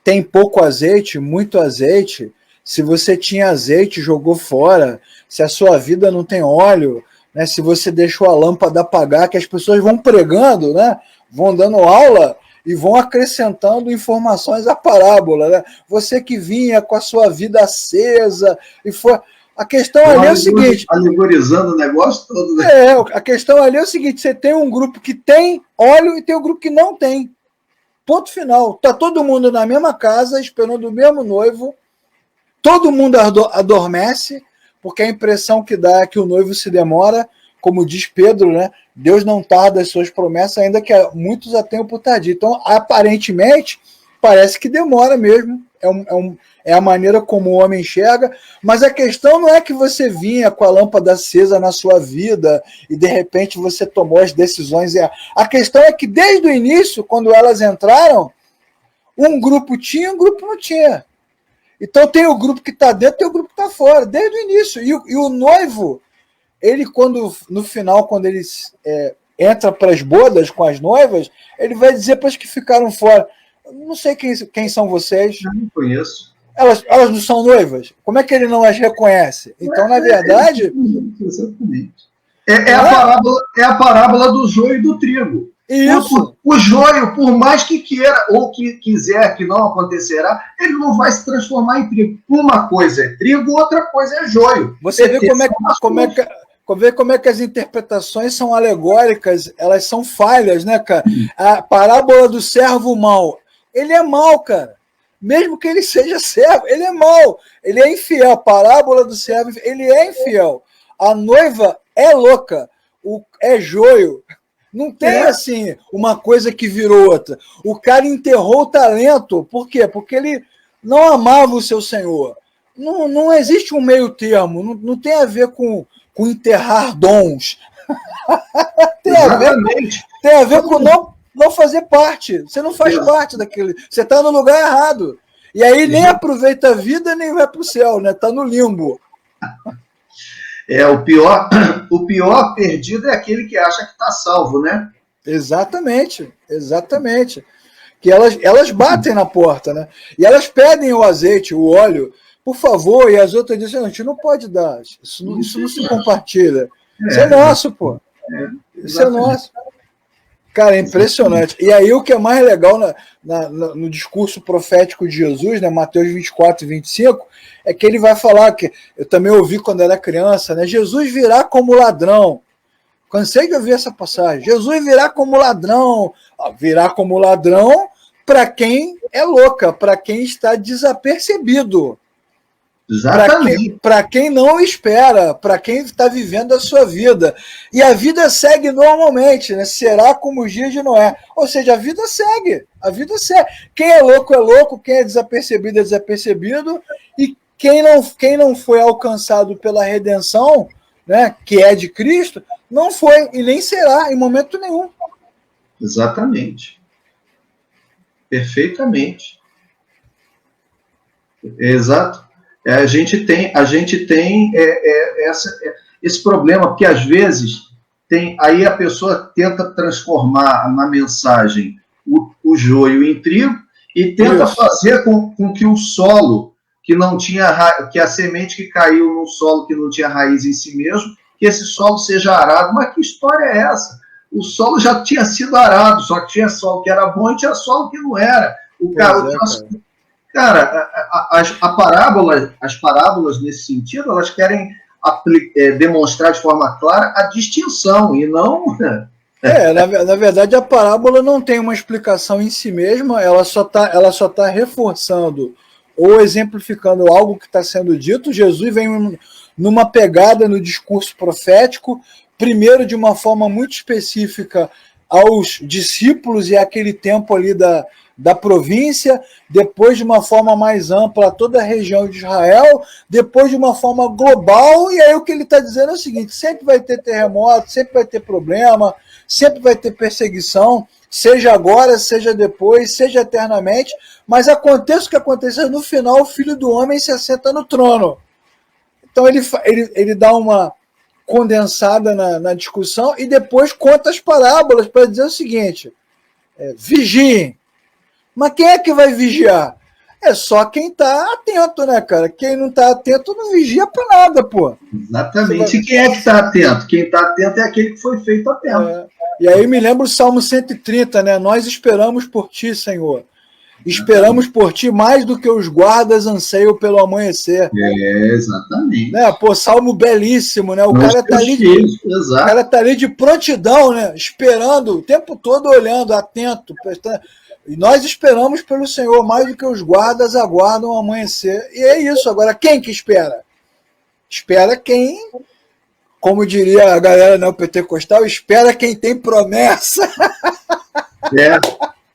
tem pouco azeite, muito azeite, se você tinha azeite, jogou fora, se a sua vida não tem óleo, né, se você deixou a lâmpada apagar, que as pessoas vão pregando, né, vão dando aula e vão acrescentando informações à parábola. Né? Você que vinha com a sua vida acesa e foi... A questão ali é o seguinte... Alegorizando o negócio todo. Né? A questão ali é o seguinte, você tem um grupo que tem óleo e tem um grupo que não tem. Ponto final. Está todo mundo na mesma casa, esperando o mesmo noivo, todo mundo adormece, porque a impressão que dá é que o noivo se demora, como diz Pedro, né? Deus não tarda as suas promessas, ainda que muitos a tenham por tardio. Então, aparentemente, parece que demora mesmo. É a maneira como o homem enxerga, mas a questão não é que você vinha com a lâmpada acesa na sua vida e, de repente, você tomou as decisões. A questão é que, desde o início, quando elas entraram, um grupo tinha, um grupo não tinha. Então tem o grupo que está dentro, tem o grupo que está fora, desde o início. E o noivo, ele no final, quando ele entra para as bodas com as noivas, ele vai dizer para as que ficaram fora, não sei quem são vocês. Eu não conheço. Elas não são noivas? Como é que ele não as reconhece? Então, na verdade... Exatamente. É a parábola do joio e do trigo. Isso. O joio, por mais que queira ou que quiser que não acontecerá, ele não vai se transformar em trigo. Uma coisa é trigo, outra coisa é joio. Você vê como é que as interpretações são alegóricas, elas são falhas, né, cara? A parábola do servo mau. Ele é mau, cara. Mesmo que ele seja servo, ele é mau. Ele é infiel. A parábola do servo, ele é infiel. A noiva é louca. É joio. Não tem, assim, uma coisa que virou outra. O cara enterrou o talento. Por quê? Porque ele não amava o seu senhor. Não existe um meio termo. Não tem a ver com enterrar dons. tem a ver com não fazer parte. Você não faz parte daquele... Você está no lugar errado. E aí nem aproveita a vida, nem vai para o céu, né? Está no limbo. O pior perdido é aquele que acha que está salvo, né? Exatamente. Que elas batem na porta, né? E elas pedem o azeite, o óleo, por favor, e as outras dizem, a gente não pode dar, isso não se compartilha. Isso é nosso, pô. Isso é nosso. Cara, é impressionante. E aí o que é mais legal no discurso profético de Jesus, né, Mateus 24 e 25, é que ele vai falar, que eu também ouvi quando era criança, né, Jesus virá como ladrão. Cansei de ouvir essa passagem. Jesus virá como ladrão. Virá como ladrão para quem é louca, para quem está desapercebido. Para quem não espera, para quem está vivendo a sua vida. E a vida segue normalmente, né? Será como os dias de Noé. Ou seja, a vida segue. Quem é louco, quem é desapercebido. E quem não foi alcançado pela redenção, né, que é de Cristo, não foi e nem será em momento nenhum. Exatamente. Perfeitamente. Exato. A gente tem esse problema, porque às vezes aí a pessoa tenta transformar na mensagem o joio em trigo e tenta fazer com que o solo que não tinha que a semente que caiu no solo que não tinha raiz em si mesmo, que esse solo seja arado. Mas que história é essa? O solo já tinha sido arado, só que tinha solo que era bom e tinha solo que não era. Cara, as parábolas nesse sentido, elas querem demonstrar de forma clara a distinção e não... Na verdade, a parábola não tem uma explicação em si mesma, ela só tá reforçando ou exemplificando algo que está sendo dito. Jesus vem numa pegada no discurso profético, primeiro de uma forma muito específica aos discípulos e aquele tempo ali da província, depois de uma forma mais ampla a toda a região de Israel, depois de uma forma global, e aí o que ele está dizendo é o seguinte: sempre vai ter terremoto, sempre vai ter problema, sempre vai ter perseguição, seja agora, seja depois, seja eternamente, mas aconteça o que acontecer, no final o Filho do Homem se assenta no trono. Então ele dá uma condensada na discussão e depois conta as parábolas para dizer o seguinte: vigiem. Mas quem é que vai vigiar? É só quem está atento, né, cara? Quem não está atento não vigia para nada, pô. Exatamente. E quem é que está atento? Quem está atento é aquele que foi feito atento. E aí me lembra o Salmo 130, né? Nós esperamos por ti, Senhor. Esperamos por ti mais do que os guardas anseiam pelo amanhecer. Exatamente. Né? Pô, salmo belíssimo, né? O cara tá ali de prontidão, né? Esperando o tempo todo, olhando, atento, prestando. E nós esperamos pelo Senhor mais do que os guardas aguardam o amanhecer. E é isso. Agora, quem que espera? Espera quem, como diria a galera neopentecostal, espera quem tem promessa.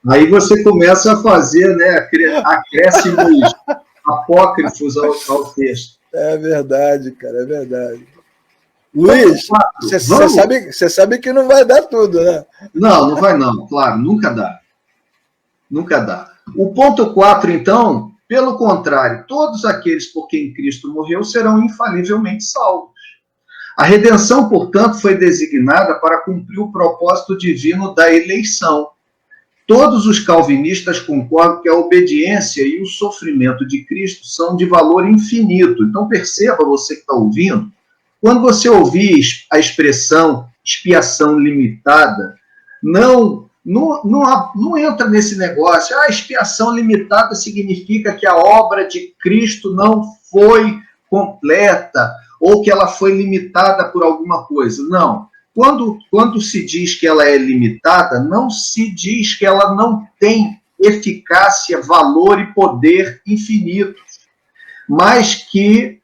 Aí você começa a fazer, né, acréscimos apócrifos ao texto. É verdade, cara, é verdade. Luiz, você sabe que não vai dar tudo, né? Não vai não, claro, nunca dá. Nunca dá. O ponto 4, então, pelo contrário, todos aqueles por quem Cristo morreu serão infalivelmente salvos. A redenção, portanto, foi designada para cumprir o propósito divino da eleição. Todos os calvinistas concordam que a obediência e o sofrimento de Cristo são de valor infinito. Então, perceba, você que está ouvindo, quando você ouvir a expressão expiação limitada, não entra nesse negócio. Expiação limitada significa que a obra de Cristo não foi completa ou que ela foi limitada por alguma coisa. Não. Quando se diz que ela é limitada, não se diz que ela não tem eficácia, valor e poder infinitos, mas que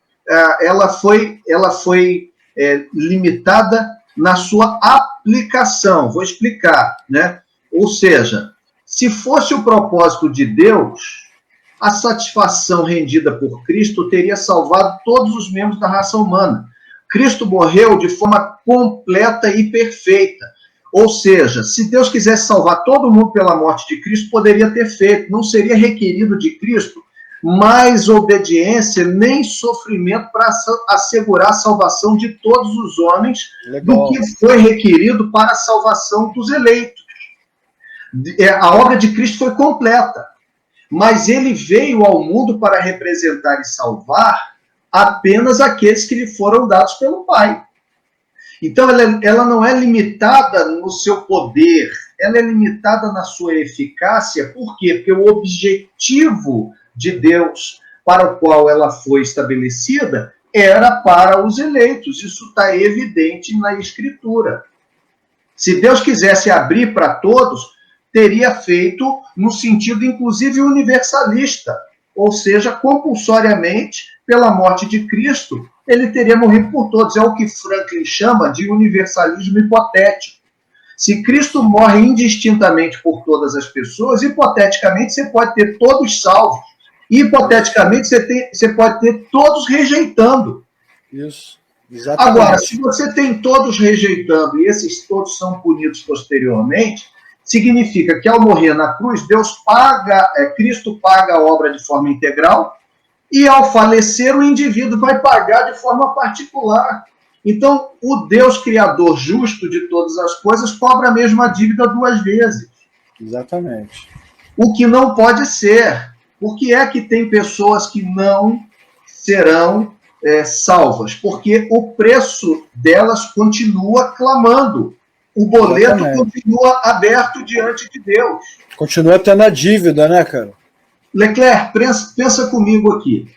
ela foi limitada na sua aplicação. Vou explicar, né? Ou seja, se fosse o propósito de Deus, a satisfação rendida por Cristo teria salvado todos os membros da raça humana. Cristo morreu de forma completa e perfeita. Ou seja, se Deus quisesse salvar todo mundo pela morte de Cristo, poderia ter feito. Não seria requerido de Cristo mais obediência nem sofrimento para assegurar a salvação de todos os homens. Legal. Do que foi requerido para a salvação dos eleitos. A obra de Cristo foi completa, mas ele veio ao mundo para representar e salvar apenas aqueles que lhe foram dados pelo Pai. Então, ela não é limitada no seu poder, ela é limitada na sua eficácia. Por quê? Porque o objetivo de Deus para o qual ela foi estabelecida era para os eleitos. Isso está evidente na Escritura. Se Deus quisesse abrir para todos, teria feito no sentido, inclusive, universalista, ou seja, compulsoriamente, pela morte de Cristo, ele teria morrido por todos. É o que Franklin chama de universalismo hipotético. Se Cristo morre indistintamente por todas as pessoas, hipoteticamente você pode ter todos salvos. E, hipoteticamente, você pode ter todos rejeitando. Isso, exatamente. Agora, se você tem todos rejeitando e esses todos são punidos posteriormente, significa que ao morrer na cruz, Cristo paga a obra de forma integral e ao falecer o indivíduo vai pagar de forma particular. Então, o Deus Criador justo de todas as coisas cobra a mesma dívida duas vezes. Exatamente. O que não pode ser. Por que é que tem pessoas que não serão salvas? Porque o preço delas continua clamando. O boleto continua aberto diante de Deus. Continua tendo a dívida, né, cara? Leclerc, pensa comigo aqui.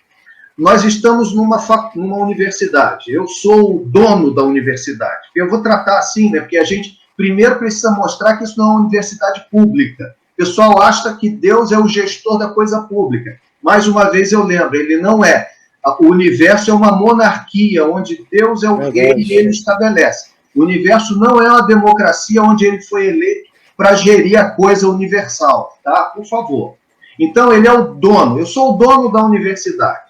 Nós estamos numa universidade. Eu sou o dono da universidade. Eu vou tratar assim, né? Porque a gente primeiro precisa mostrar que isso não é uma universidade pública. O pessoal acha que Deus é o gestor da coisa pública. Mais uma vez eu lembro, ele não é. O universo é uma monarquia, onde Deus é o rei e ele estabelece. O universo não é uma democracia onde ele foi eleito para gerir a coisa universal, tá? Por favor. Então, ele é o dono. Eu sou o dono da universidade.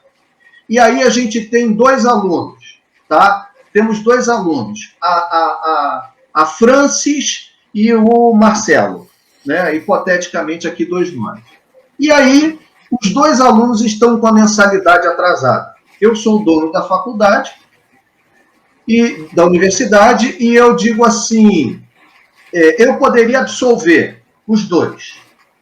E aí a gente tem dois alunos, tá? Temos dois alunos, a Francis e o Marcelo, né? Hipoteticamente aqui dois nomes. E aí, os dois alunos estão com a mensalidade atrasada. Eu sou o dono da faculdade e da universidade, e eu digo assim, eu poderia absolver os dois,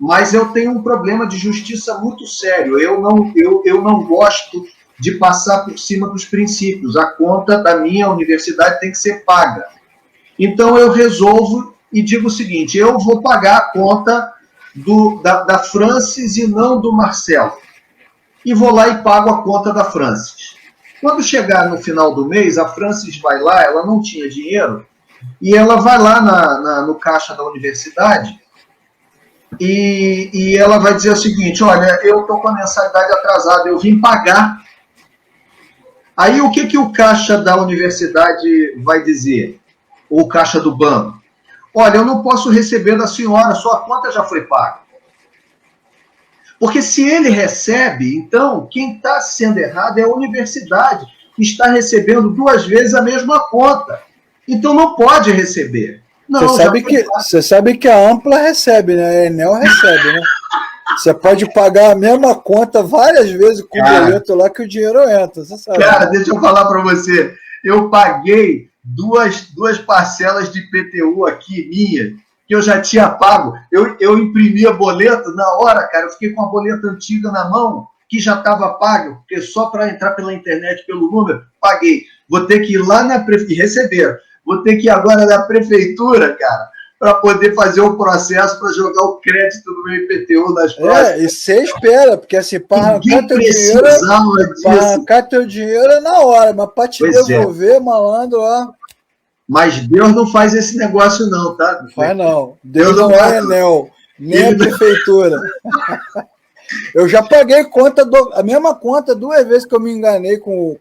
mas eu tenho um problema de justiça muito sério. Eu não gosto de passar por cima dos princípios. A conta da minha universidade tem que ser paga. Então eu resolvo e digo o seguinte: eu vou pagar a conta da Francis e não do Marcelo. E vou lá e pago a conta da Francis. Quando chegar no final do mês, a Francis vai lá, ela não tinha dinheiro, e ela vai lá no caixa da universidade e ela vai dizer o seguinte: olha, eu estou com a mensalidade atrasada, eu vim pagar. Aí o que o caixa da universidade vai dizer? Ou o caixa do banco? Olha, eu não posso receber da senhora, sua conta já foi paga. Porque se ele recebe, então, quem está sendo errado é a universidade, que está recebendo 2 vezes a mesma conta. Então não pode receber. Não, você sabe que a Ampla recebe, né? A Enel recebe, né? Você pode pagar a mesma conta várias vezes com o boleto lá que o dinheiro entra, você sabe. Cara, deixa eu falar para você. Eu paguei duas parcelas de IPTU aqui, minha, que eu já tinha pago. Eu imprimi a boleto na hora, cara. Eu fiquei com a boleta antiga na mão, que já estava paga, porque só para entrar pela internet, pelo número, paguei. Vou ter que ir lá na prefeitura, receber. Vou ter que ir agora na prefeitura, cara, para poder fazer um processo para jogar o crédito do meu IPTU nas próximas. E você espera, porque assim, para arrancar teu dinheiro é na hora, mas para te devolver, malandro, ó. Mas Deus não faz esse negócio não, tá? Não faz não. Deus não é Enel, nem a prefeitura. Eu já paguei a mesma conta 2 vezes que eu me enganei com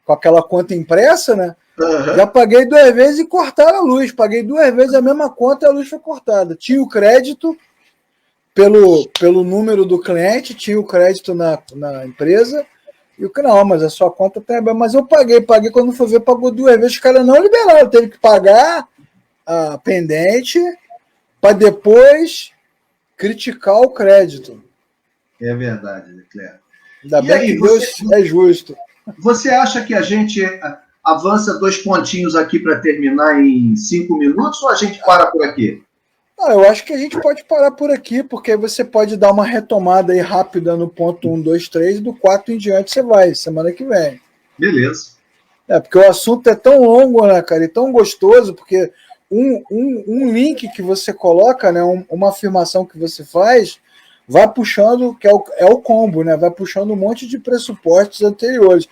aquela conta impressa, né? Uhum. Já paguei 2 vezes e cortaram a luz. Paguei 2 vezes a mesma conta e a luz foi cortada. Tinha o crédito pelo número do cliente, tinha o crédito na empresa. E o que não, mas a sua conta tem. Mas eu paguei quando foi ver, pagou 2 vezes. Os caras não liberaram, teve que pagar a pendente para depois criticar o crédito. É verdade, Leclerc. Ainda bem que Deus é justo. Você acha que a gente avança 2 pontinhos aqui para terminar em 5 minutos ou a gente para por aqui? Não, eu acho que a gente pode parar por aqui, porque você pode dar uma retomada aí rápida no ponto 1, 2, 3, do 4 em diante você vai, semana que vem. Beleza. Porque o assunto é tão longo, né, cara, e tão gostoso, porque um link que você coloca, né, uma afirmação que você faz, vai puxando, que é o combo, né, vai puxando um monte de pressupostos anteriores.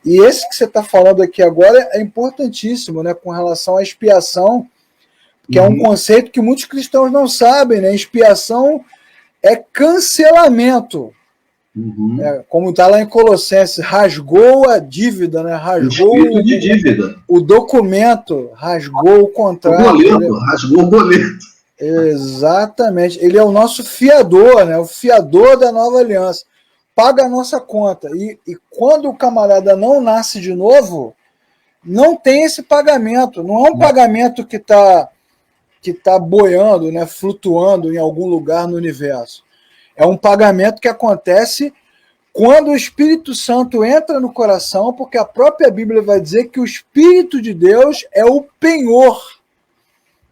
E esse que você está falando aqui agora é importantíssimo, né, com relação à expiação, que é um conceito que muitos cristãos não sabem, né? Expiação é cancelamento. Como está lá em Colossenses, rasgou a dívida, né? Rasgou de dívida. O documento, rasgou o contrato. Rasgou o boleto. Exatamente. Ele é o nosso fiador, né? O fiador da nova aliança. Paga a nossa conta. E quando o camarada não nasce de novo, não tem esse pagamento. Não é um pagamento que está boiando, né, flutuando em algum lugar no universo. É um pagamento que acontece quando o Espírito Santo entra no coração, porque a própria Bíblia vai dizer que o Espírito de Deus é o penhor,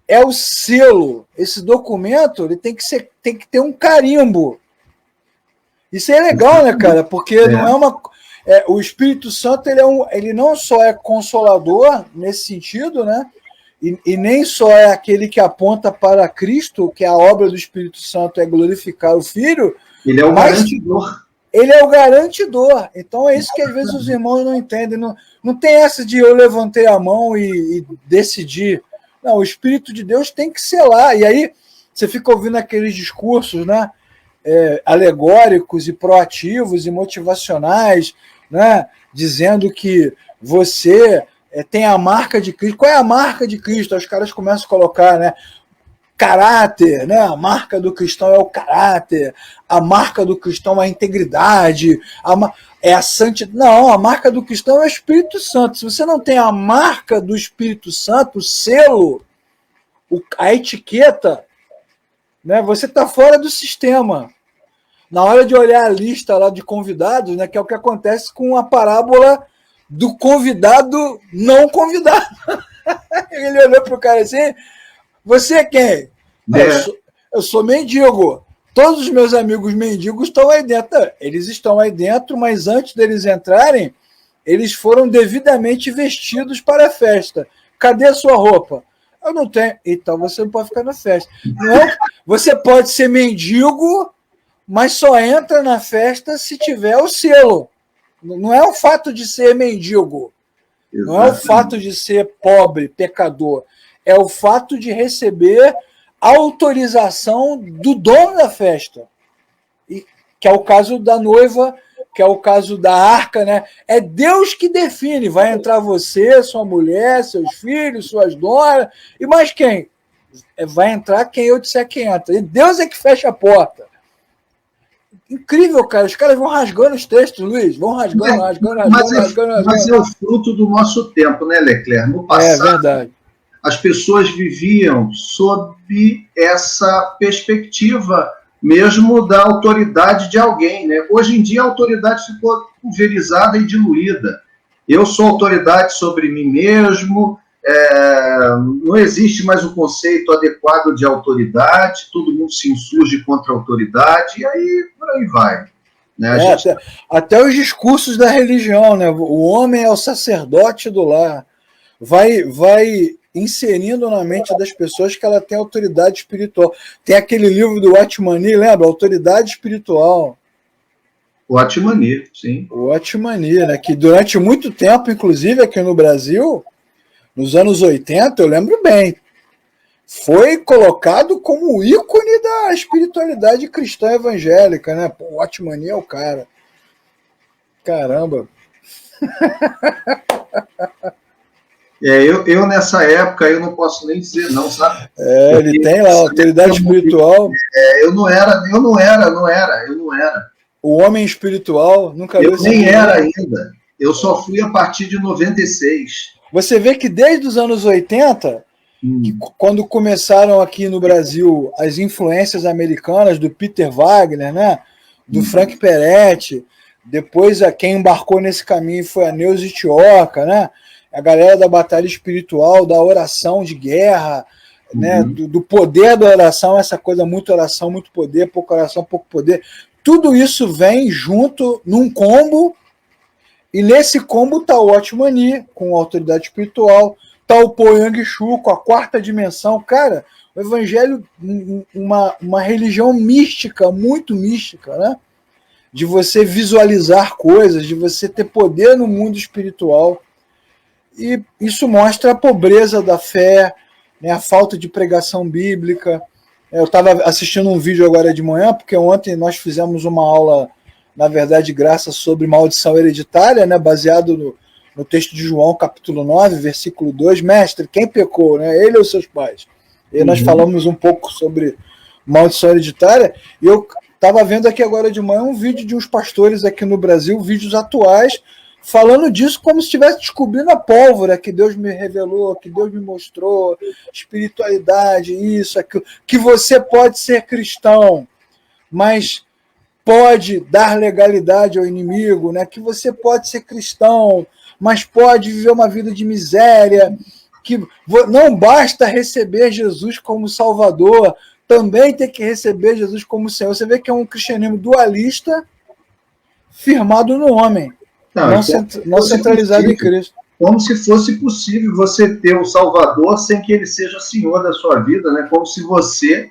é o selo. Esse documento ele tem que ter um carimbo. Isso é legal, né, cara? Porque não é uma... o Espírito Santo ele não só é consolador nesse sentido, né? E nem só é aquele que aponta para Cristo, que a obra do Espírito Santo é glorificar o Filho. Ele é o garantidor. Ele é o garantidor. Então é isso que às vezes os irmãos não entendem. Não tem essa de eu levantei a mão e decidi. Não, o Espírito de Deus tem que selar. E aí você fica ouvindo aqueles discursos, né, alegóricos e proativos e motivacionais, né, dizendo que você... tem a marca de Cristo. Qual é a marca de Cristo? Os caras começam a colocar, né? Caráter, né? A marca do cristão é o caráter, a marca do cristão é a integridade, é a santidade. Não, a marca do cristão é o Espírito Santo. Se você não tem a marca do Espírito Santo, o selo, a etiqueta, né? Você está fora do sistema. Na hora de olhar a lista lá de convidados, né? Que é o que acontece com a parábola do convidado não convidado. Ele olhou para o cara assim, você é quem? eu sou mendigo. Todos os meus amigos mendigos estão aí dentro. Eles estão aí dentro, mas antes deles entrarem, eles foram devidamente vestidos para a festa. Cadê a sua roupa? Eu não tenho. Então você não pode ficar na festa. Não é? Você pode ser mendigo, mas só entra na festa se tiver o selo. Não é o fato de ser mendigo. Não é o fato de ser pobre, pecador. É o fato de receber a autorização do dono da festa. Que é o caso da noiva, que é o caso da arca, né? É Deus que define. Vai entrar você, sua mulher, seus filhos, suas noras. E mais quem? Vai entrar quem eu disser que entra. E Deus é que fecha a porta. Incrível, cara. Os caras vão rasgando os textos, Luiz. Vão rasgando. Mas é o fruto do nosso tempo, né, Leclerc? No passado, é verdade. As pessoas viviam sob essa perspectiva mesmo da autoridade de alguém, né? Hoje em dia a autoridade ficou pulverizada e diluída. Eu sou autoridade sobre mim mesmo, não existe mais o conceito adequado de autoridade, todo mundo se insurge contra a autoridade, e aí por aí vai. Né? Até os discursos da religião, né? O homem é o sacerdote do lar. Vai inserindo na mente das pessoas que ela tem autoridade espiritual. Tem aquele livro do Watchmani, lembra? Autoridade Espiritual. O Watchmani, sim. O Watchmani, né? Que durante muito tempo, inclusive aqui no Brasil, nos anos 80, eu lembro bem, foi colocado como ícone da espiritualidade cristã evangélica, né? Pô, o Watchmani é o cara. Caramba. Eu nessa época, eu não posso nem dizer não, sabe? Ele tem lá a autoridade espiritual. Eu não era. O homem espiritual, nunca viu. Eu nem era ainda. Eu só fui a partir de 96. Você vê que desde os anos 80, que quando começaram aqui no Brasil as influências americanas do Peter Wagner, né? Do Frank Peretti, depois quem embarcou nesse caminho foi a Neuza Itioca, né? A galera da batalha espiritual, da oração de guerra, né? Do poder da oração, essa coisa, muita oração, muito poder, pouca oração, pouco poder. Tudo isso vem junto num combo, e nesse combo está o Watchmani, com a autoridade espiritual, está o Poyang Shu, com a quarta dimensão. Cara, o evangelho, uma religião mística, muito mística, né? De você visualizar coisas, de você ter poder no mundo espiritual. E isso mostra a pobreza da fé, né, a falta de pregação bíblica. Eu estava assistindo um vídeo agora de manhã, porque ontem nós fizemos uma aula, na verdade, graça sobre maldição hereditária, né, baseado no texto de João, capítulo 9, versículo 2. Mestre, quem pecou? Né, ele ou seus pais? E nós falamos um pouco sobre maldição hereditária. E eu estava vendo aqui agora de manhã um vídeo de uns pastores aqui no Brasil, vídeos atuais, falando disso como se estivesse descobrindo a pólvora que Deus me revelou, que Deus me mostrou, espiritualidade, isso, aquilo, que você pode ser cristão, mas pode dar legalidade ao inimigo, né? Que você pode ser cristão, mas pode viver uma vida de miséria, que não basta receber Jesus como Salvador, também tem que receber Jesus como Senhor. Você vê que é um cristianismo dualista firmado no homem. Não centralizado em Cristo. Como se fosse possível você ter um Salvador sem que ele seja Senhor da sua vida, né? Como se você,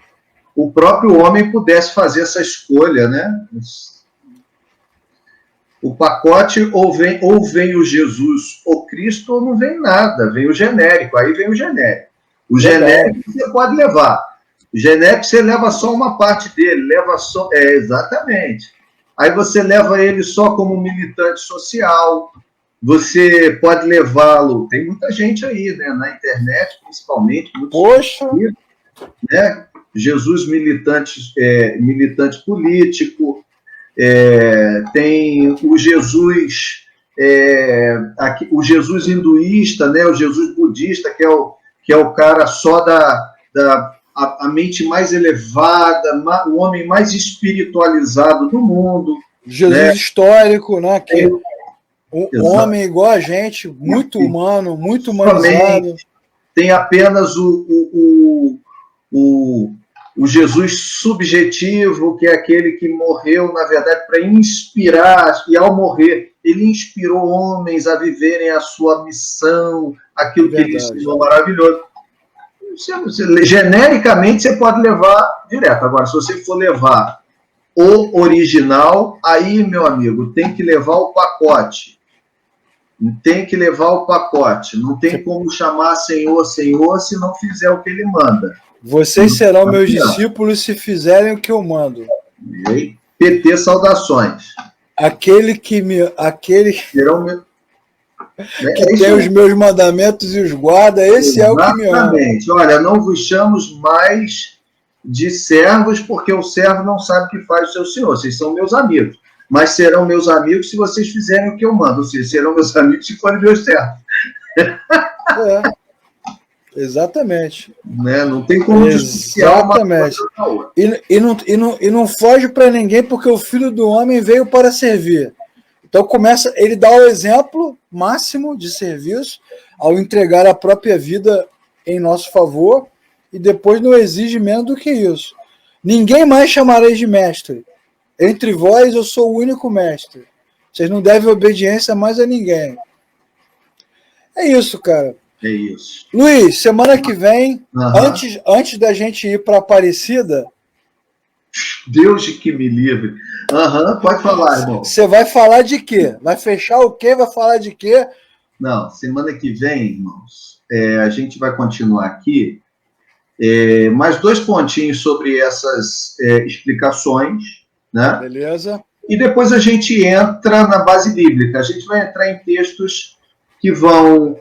o próprio homem, pudesse fazer essa escolha, né? O pacote ou vem o Jesus, o Cristo, ou não vem nada, vem o genérico, aí vem o genérico. O genérico você pode levar. O genérico você leva só uma parte dele, leva só. Exatamente. Aí você leva ele só como militante social, você pode levá-lo, tem muita gente aí, né, na internet, principalmente, né, Jesus militante político, tem o Jesus, o Jesus hinduísta, né, o Jesus budista, que é o cara só a mente mais elevada, o homem mais espiritualizado do mundo. Jesus, né? Histórico, né? Que um homem igual a gente, muito humano, muito humanizado. Tem apenas o Jesus subjetivo, que é aquele que morreu, na verdade, para inspirar, e ao morrer, ele inspirou homens a viverem a sua missão, aquilo que ele ensinou maravilhoso. Genericamente, você pode levar direto. Agora, se você for levar o original, aí, meu amigo, tem que levar o pacote. Tem que levar o pacote. Não tem como chamar Senhor, Senhor, se não fizer o que ele manda. Vocês serão meus discípulos se fizerem o que eu mando. PT, saudações. Aquele que Serão que tem os meus mandamentos e os guarda, esse é o que me ama. Exatamente. Olha, não vos chamos mais de servos, porque o servo não sabe o que faz o seu senhor. Vocês são meus amigos. Mas serão meus amigos se vocês fizerem o que eu mando. Ou seja, serão meus amigos se forem meus servos. Exatamente. Né? Não tem como dissociar uma coisa da outra. E não foge para ninguém, porque o Filho do Homem veio para servir. Então ele dá o exemplo máximo de serviço ao entregar a própria vida em nosso favor e depois não exige menos do que isso. Ninguém mais chamareis de mestre. Entre vós eu sou o único mestre. Vocês não devem obediência mais a ninguém. É isso, cara. É isso. Luiz, semana que vem, antes da gente ir para Aparecida... Deus que me livre. Pode falar, irmão. Você vai falar de quê? Vai fechar o quê? Vai falar de quê? Não, semana que vem, irmãos, a gente vai continuar aqui. Mais 2 pontinhos sobre essas explicações, né? Beleza. E depois a gente entra na base bíblica. A gente vai entrar em textos que vão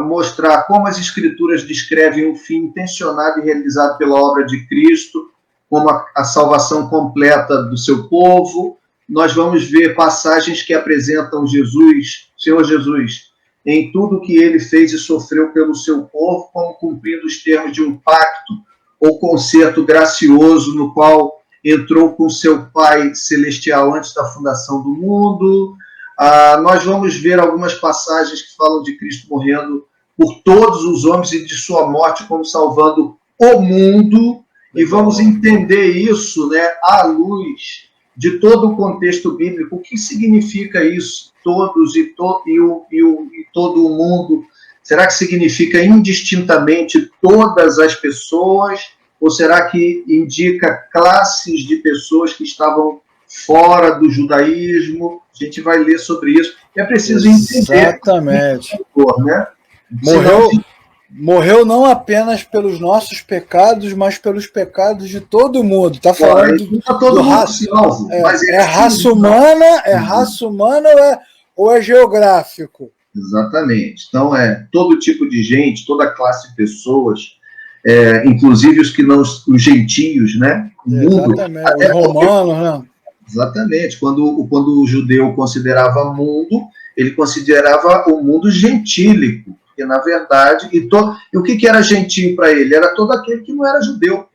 mostrar como as Escrituras descrevem o fim intencionado e realizado pela obra de Cristo, como a salvação completa do seu povo. Nós vamos ver passagens que apresentam Jesus, Senhor Jesus, em tudo que ele fez e sofreu pelo seu povo, como cumprindo os termos de um pacto ou concerto gracioso no qual entrou com seu Pai Celestial antes da fundação do mundo. Nós vamos ver algumas passagens que falam de Cristo morrendo por todos os homens e de sua morte como salvando o mundo. E vamos entender isso, né, à luz de todo o contexto bíblico. O que significa isso? Todos e todo o mundo. Será que significa indistintamente todas as pessoas? Ou será que indica classes de pessoas que estavam fora do judaísmo? A gente vai ler sobre isso. É preciso entender. Exatamente. Né? Morreu não apenas pelos nossos pecados, mas pelos pecados de todo mundo. Está falando do raça. Raça humana, raça humana ou é geográfico? Exatamente. Então, todo tipo de gente, toda classe de pessoas, inclusive os que não, os gentios, né? O mundo. Exatamente. Os romanos, né? Exatamente. Quando o judeu considerava mundo, ele considerava o mundo gentílico. Porque, na verdade, e o que era gentio para ele? Era todo aquele que não era judeu.